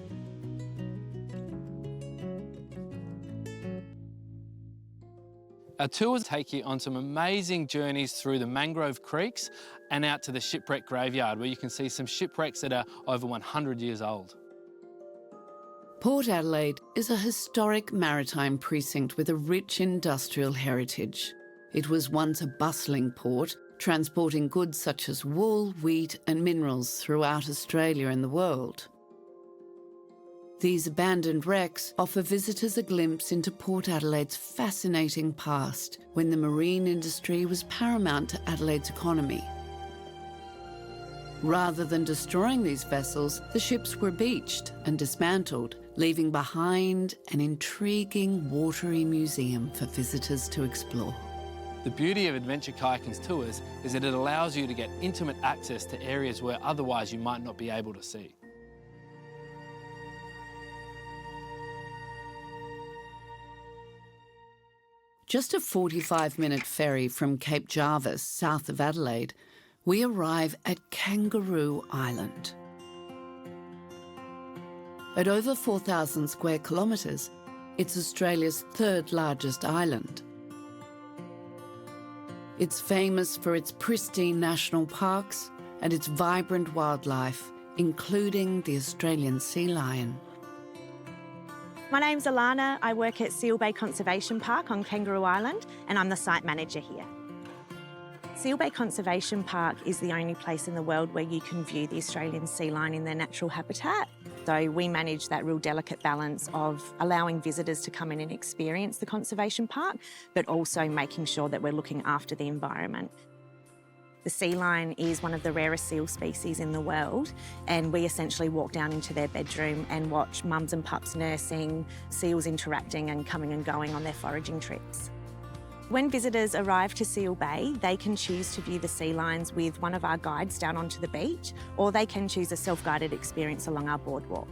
Our tours take you on some amazing journeys through the mangrove creeks and out to the shipwreck graveyard, where you can see some shipwrecks that are over 100 years old. Port Adelaide is a historic maritime precinct with a rich industrial heritage. It was once a bustling port, transporting goods such as wool, wheat and minerals throughout Australia and the world. These abandoned wrecks offer visitors a glimpse into Port Adelaide's fascinating past, when the marine industry was paramount to Adelaide's economy. Rather than destroying these vessels, the ships were beached and dismantled, leaving behind an intriguing watery museum for visitors to explore. The beauty of Adventure Kayaking's tours is that it allows you to get intimate access to areas where otherwise you might not be able to see. Just a 45-minute ferry from Cape Jarvis, south of Adelaide, we arrive at Kangaroo Island. At over 4,000 square kilometres, it's Australia's third largest island. It's famous for its pristine national parks and its vibrant wildlife, including the Australian sea lion. My name's Alana. I work at Seal Bay Conservation Park on Kangaroo Island, and I'm the site manager here. Seal Bay Conservation Park is the only place in the world where you can view the Australian sea lion in their natural habitat. So we manage that real delicate balance of allowing visitors to come in and experience the conservation park, but also making sure that we're looking after the environment. The sea lion is one of the rarest seal species in the world, and we essentially walk down into their bedroom and watch mums and pups nursing, seals interacting and coming and going on their foraging trips. When visitors arrive to Seal Bay, they can choose to view the sea lions with one of our guides down onto the beach, or they can choose a self-guided experience along our boardwalk.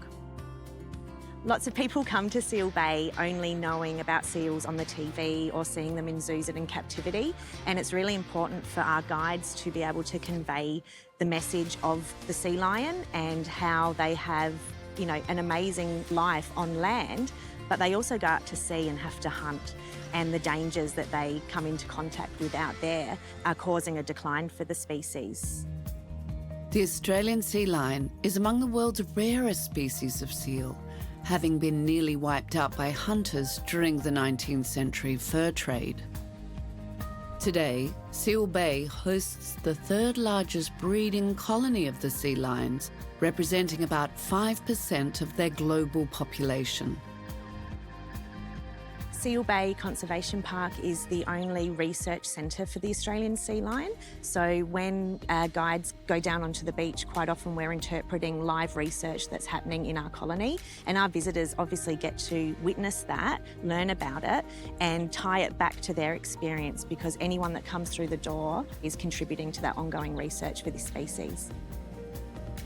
Lots of people come to Seal Bay only knowing about seals on the TV or seeing them in zoos and in captivity, and it's really important for our guides to be able to convey the message of the sea lion and how they have, you know, an amazing life on land, but they also go out to sea and have to hunt, and the dangers that they come into contact with out there are causing a decline for the species. The Australian sea lion is among the world's rarest species of seal, having been nearly wiped out by hunters during the 19th century fur trade. Today, Seal Bay hosts the third largest breeding colony of the sea lions, representing about 5% of their global population. Seal Bay Conservation Park is the only research centre for the Australian sea lion. So when guides go down onto the beach, quite often we're interpreting live research that's happening in our colony, and our visitors obviously get to witness that, learn about it, and tie it back to their experience, because anyone that comes through the door is contributing to that ongoing research for this species.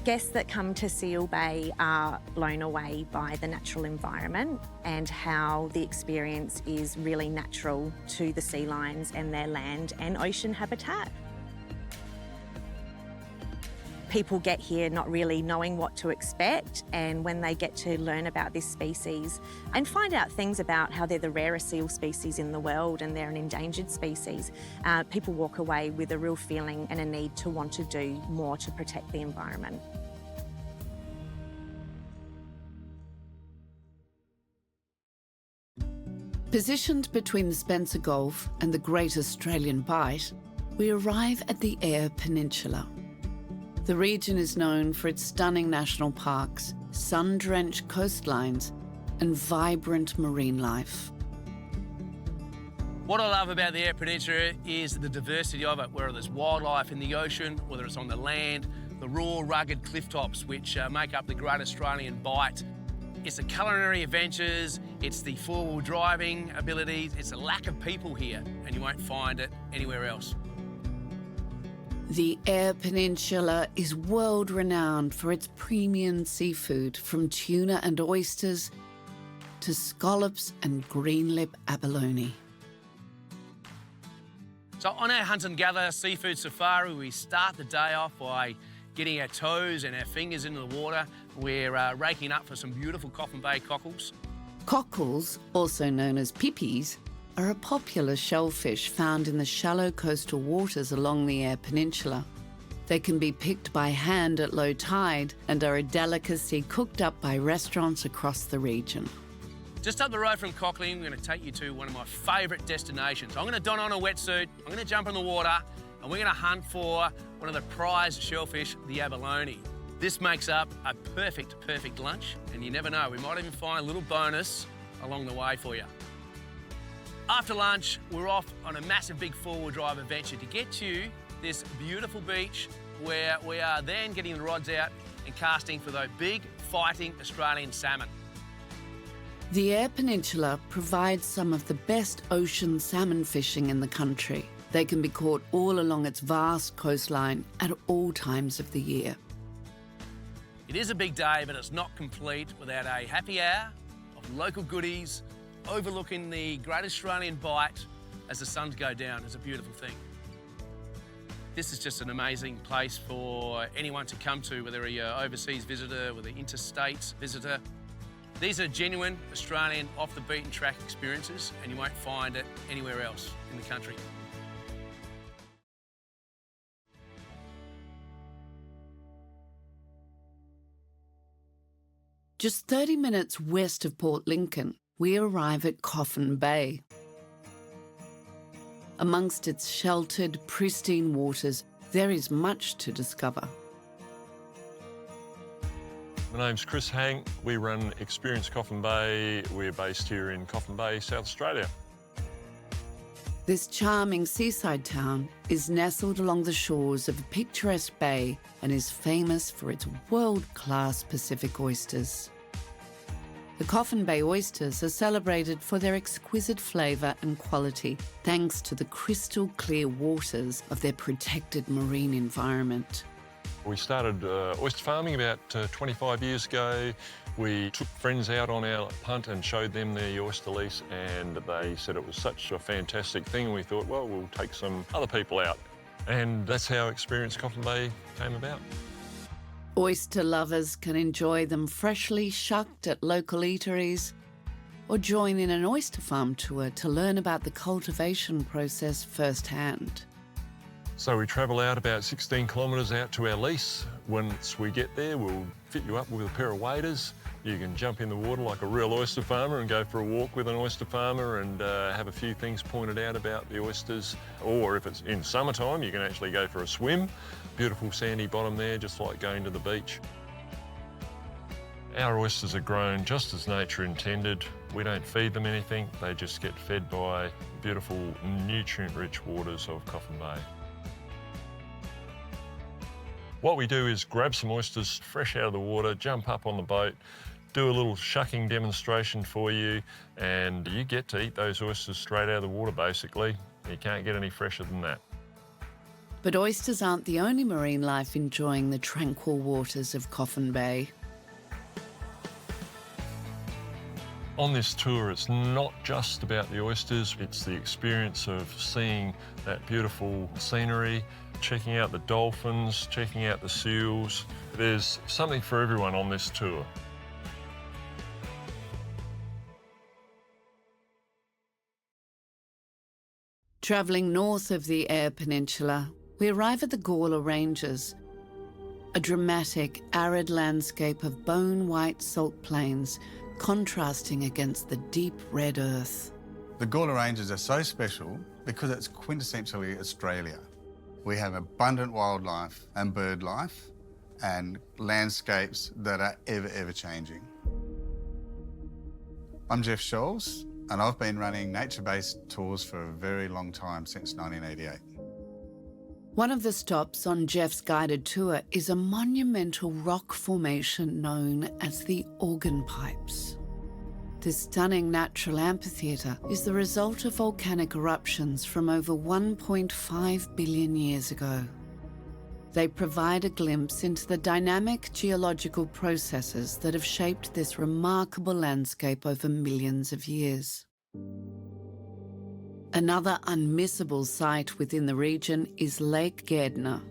Guests that come to Seal Bay are blown away by the natural environment and how the experience is really natural to the sea lions and their land and ocean habitat. People get here not really knowing what to expect, and when they get to learn about this species and find out things about how they're the rarest seal species in the world and they're an endangered species, people walk away with a real feeling and a need to want to do more to protect the environment. Positioned between the Spencer Gulf and the Great Australian Bight, we arrive at the Airlie Peninsula. The region is known for its stunning national parks, sun-drenched coastlines, and vibrant marine life. What I love about the Airlie Peninsula is the diversity of it, whether there's wildlife in the ocean, whether it's on the land, the raw, rugged cliff tops which make up the Great Australian Bight. It's the culinary adventures, it's the four-wheel driving abilities, it's a lack of people here, and you won't find it anywhere else. The Airlie Peninsula is world-renowned for its premium seafood, from tuna and oysters to scallops and green-lip abalone. So on our hunt and gather seafood safari, we start the day off by getting our toes and our fingers into the water. We're raking up for some beautiful Coffin Bay cockles. Cockles, also known as pippies, are a popular shellfish found in the shallow coastal waters along the Airlie Peninsula. They can be picked by hand at low tide and are a delicacy cooked up by restaurants across the region. Just up the road from Cockling, we're going to take you to one of my favourite destinations. I'm going to don on a wetsuit, I'm going to jump in the water, and we're going to hunt for one of the prized shellfish, the abalone. This makes up a perfect lunch, and you never know, we might even find a little bonus along the way for you. After lunch, we're off on a massive big four-wheel drive adventure to get to this beautiful beach where we are then getting the rods out and casting for those big, fighting Australian salmon. The Airlie Peninsula provides some of the best ocean salmon fishing in the country. They can be caught all along its vast coastline at all times of the year. It is a big day, but it's not complete without a happy hour of local goodies overlooking the Great Australian Bight as the suns go down. It's a beautiful thing. This is just an amazing place for anyone to come to, whether you're an overseas visitor, whether an interstate visitor. These are genuine Australian off-the-beaten-track experiences, and you won't find it anywhere else in the country. Just 30 minutes west of Port Lincoln, we arrive at Coffin Bay. Amongst its sheltered, pristine waters, there is much to discover. My name's Chris Hang. We run Experience Coffin Bay. We're based here in Coffin Bay, South Australia. This charming seaside town is nestled along the shores of a picturesque bay and is famous for its world-class Pacific oysters. The Coffin Bay oysters are celebrated for their exquisite flavour and quality, thanks to the crystal clear waters of their protected marine environment. We started oyster farming about 25 years ago. We took friends out on our punt and showed them the oyster lease, and they said it was such a fantastic thing. We thought, well, we'll take some other people out. And that's how Experience Coffin Bay came about. Oyster lovers can enjoy them freshly shucked at local eateries, or join in an oyster farm tour to learn about the cultivation process firsthand. So we travel out about 16 kilometres out to our lease. Once we get there, we'll fit you up with a pair of waders. You can jump in the water like a real oyster farmer and go for a walk with an oyster farmer and have a few things pointed out about the oysters. Or if it's in summertime, you can actually go for a swim. Beautiful sandy bottom there, just like going to the beach. Our oysters are grown just as nature intended. We don't feed them anything. They just get fed by beautiful, nutrient-rich waters of Coffin Bay. What we do is grab some oysters fresh out of the water, jump up on the boat, do a little shucking demonstration for you, and you get to eat those oysters straight out of the water, basically. You can't get any fresher than that. But oysters aren't the only marine life enjoying the tranquil waters of Coffin Bay. On this tour, it's not just about the oysters, it's the experience of seeing that beautiful scenery, checking out the dolphins, checking out the seals. There's something for everyone on this tour. Travelling north of the Airlie Peninsula, we arrive at the Koala Ranges, a dramatic, arid landscape of bone-white salt plains contrasting against the deep red earth. The Koala Ranges are so special because it's quintessentially Australia. We have abundant wildlife and bird life and landscapes that are ever changing. I'm Jeff Scholes, and I've been running nature-based tours for a very long time, since 1988. One of the stops on Jeff's guided tour is a monumental rock formation known as the Organ Pipes. This stunning natural amphitheatre is the result of volcanic eruptions from over 1.5 billion years ago. They provide a glimpse into the dynamic geological processes that have shaped this remarkable landscape over millions of years. Another unmissable site within the region is Lake Gairdner,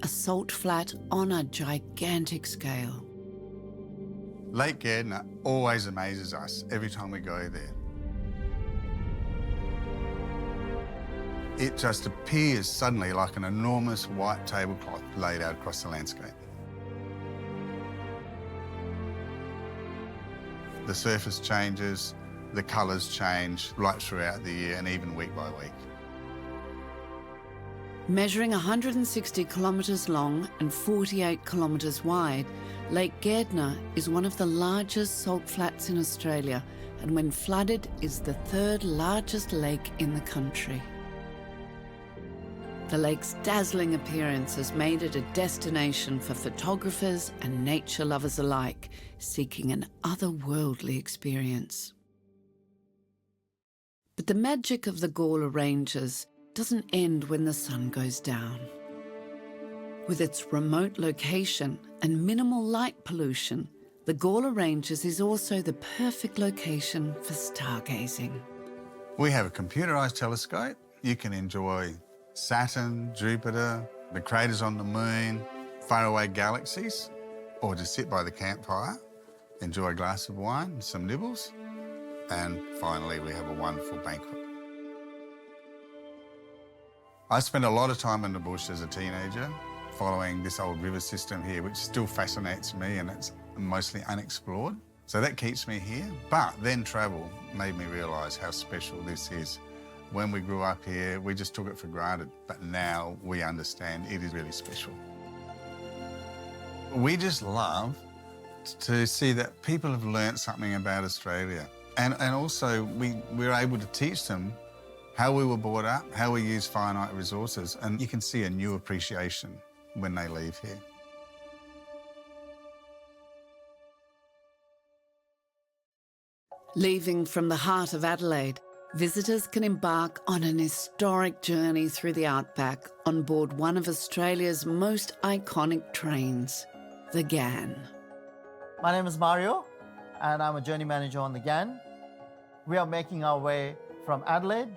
a salt flat on a gigantic scale. Lake Gairdner always amazes us every time we go there. It just appears suddenly like an enormous white tablecloth laid out across the landscape. The surface changes, the colours change right throughout the year and even week by week. Measuring 160 kilometres long and 48 kilometres wide, Lake Gairdner is one of the largest salt flats in Australia, and when flooded is the third largest lake in the country. The lake's dazzling appearance has made it a destination for photographers and nature lovers alike, seeking an otherworldly experience. But the magic of the Koala Ranges doesn't end when the sun goes down. With its remote location and minimal light pollution, the Koala Ranges is also the perfect location for stargazing. We have a computerised telescope. You can enjoy Saturn, Jupiter, the craters on the moon, faraway galaxies, or just sit by the campfire, enjoy a glass of wine, some nibbles, and finally we have a wonderful banquet. I spent a lot of time in the bush as a teenager, following this old river system here, which still fascinates me, and it's mostly unexplored. So that keeps me here. But then travel made me realise how special this is. When we grew up here, we just took it for granted, but now we understand it is really special. We just love to see that people have learnt something about Australia. And also we're able to teach them how we were brought up, how we use finite resources, and you can see a new appreciation when they leave here. Leaving from the heart of Adelaide, visitors can embark on an historic journey through the outback on board one of Australia's most iconic trains, the GAN. My name is Mario, and I'm a journey manager on the GAN. We are making our way from Adelaide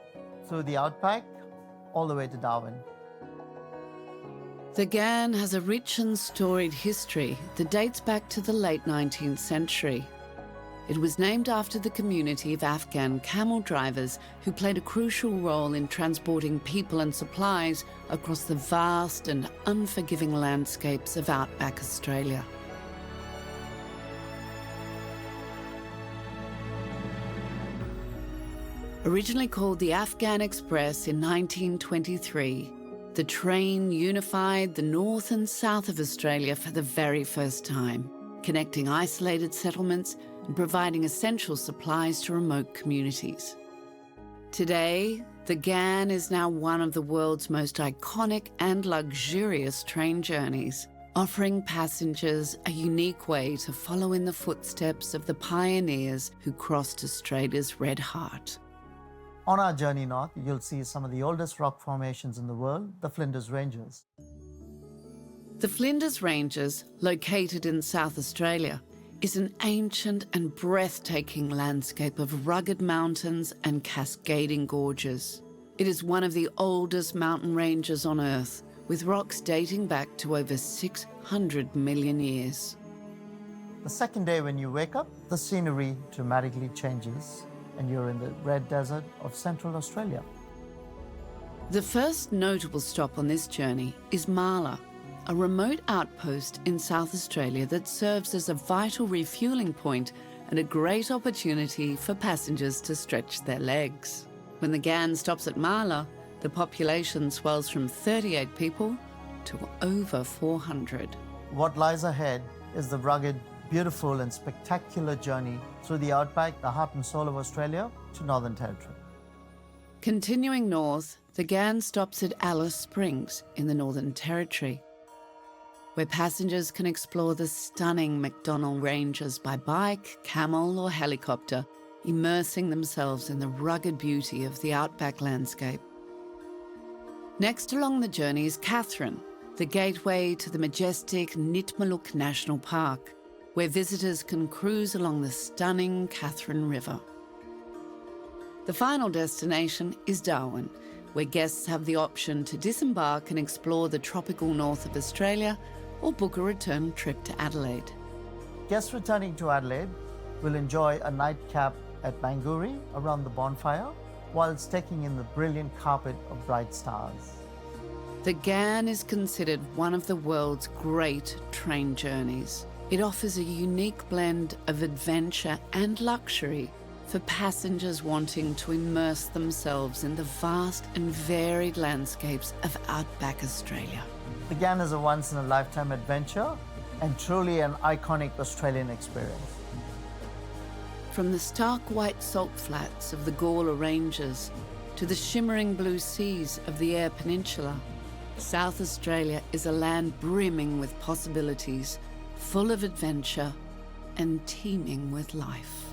through the outback all the way to Darwin. The GAN has a rich and storied history that dates back to the late 19th century. It was named after the community of Afghan camel drivers who played a crucial role in transporting people and supplies across the vast and unforgiving landscapes of outback Australia. Originally called the Afghan Express in 1923, the train unified the north and south of Australia for the very first time, connecting isolated settlements and providing essential supplies to remote communities. Today, the GAN is now one of the world's most iconic and luxurious train journeys, offering passengers a unique way to follow in the footsteps of the pioneers who crossed Australia's Red Heart. On our journey north, you'll see some of the oldest rock formations in the world, the Flinders Ranges. The Flinders Ranges, located in South Australia, is an ancient and breathtaking landscape of rugged mountains and cascading gorges. It is one of the oldest mountain ranges on Earth, with rocks dating back to over 600 million years. The second day when you wake up, the scenery dramatically changes and you're in the red desert of Central Australia. The first notable stop on this journey is Marla, a remote outpost in South Australia that serves as a vital refuelling point and a great opportunity for passengers to stretch their legs. When the GAN stops at Marla, the population swells from 38 people to over 400. What lies ahead is the rugged, beautiful and spectacular journey through the outback, the heart and soul of Australia, to Northern Territory. Continuing north, the GAN stops at Alice Springs in the Northern Territory, where passengers can explore the stunning McDonnell Ranges by bike, camel or helicopter, immersing themselves in the rugged beauty of the outback landscape. Next along the journey is Katherine, the gateway to the majestic Nitmaluk National Park, where visitors can cruise along the stunning Katherine River. The final destination is Darwin, where guests have the option to disembark and explore the tropical north of Australia or book a return trip to Adelaide. Guests returning to Adelaide will enjoy a nightcap at Manguri around the bonfire, whilst taking in the brilliant carpet of bright stars. The GAN is considered one of the world's great train journeys. It offers a unique blend of adventure and luxury for passengers wanting to immerse themselves in the vast and varied landscapes of outback Australia. The GAN is a once-in-a-lifetime adventure and truly an iconic Australian experience. From the stark white salt flats of the Koala Ranges to the shimmering blue seas of the Airlie Peninsula, South Australia is a land brimming with possibilities, full of adventure and teeming with life.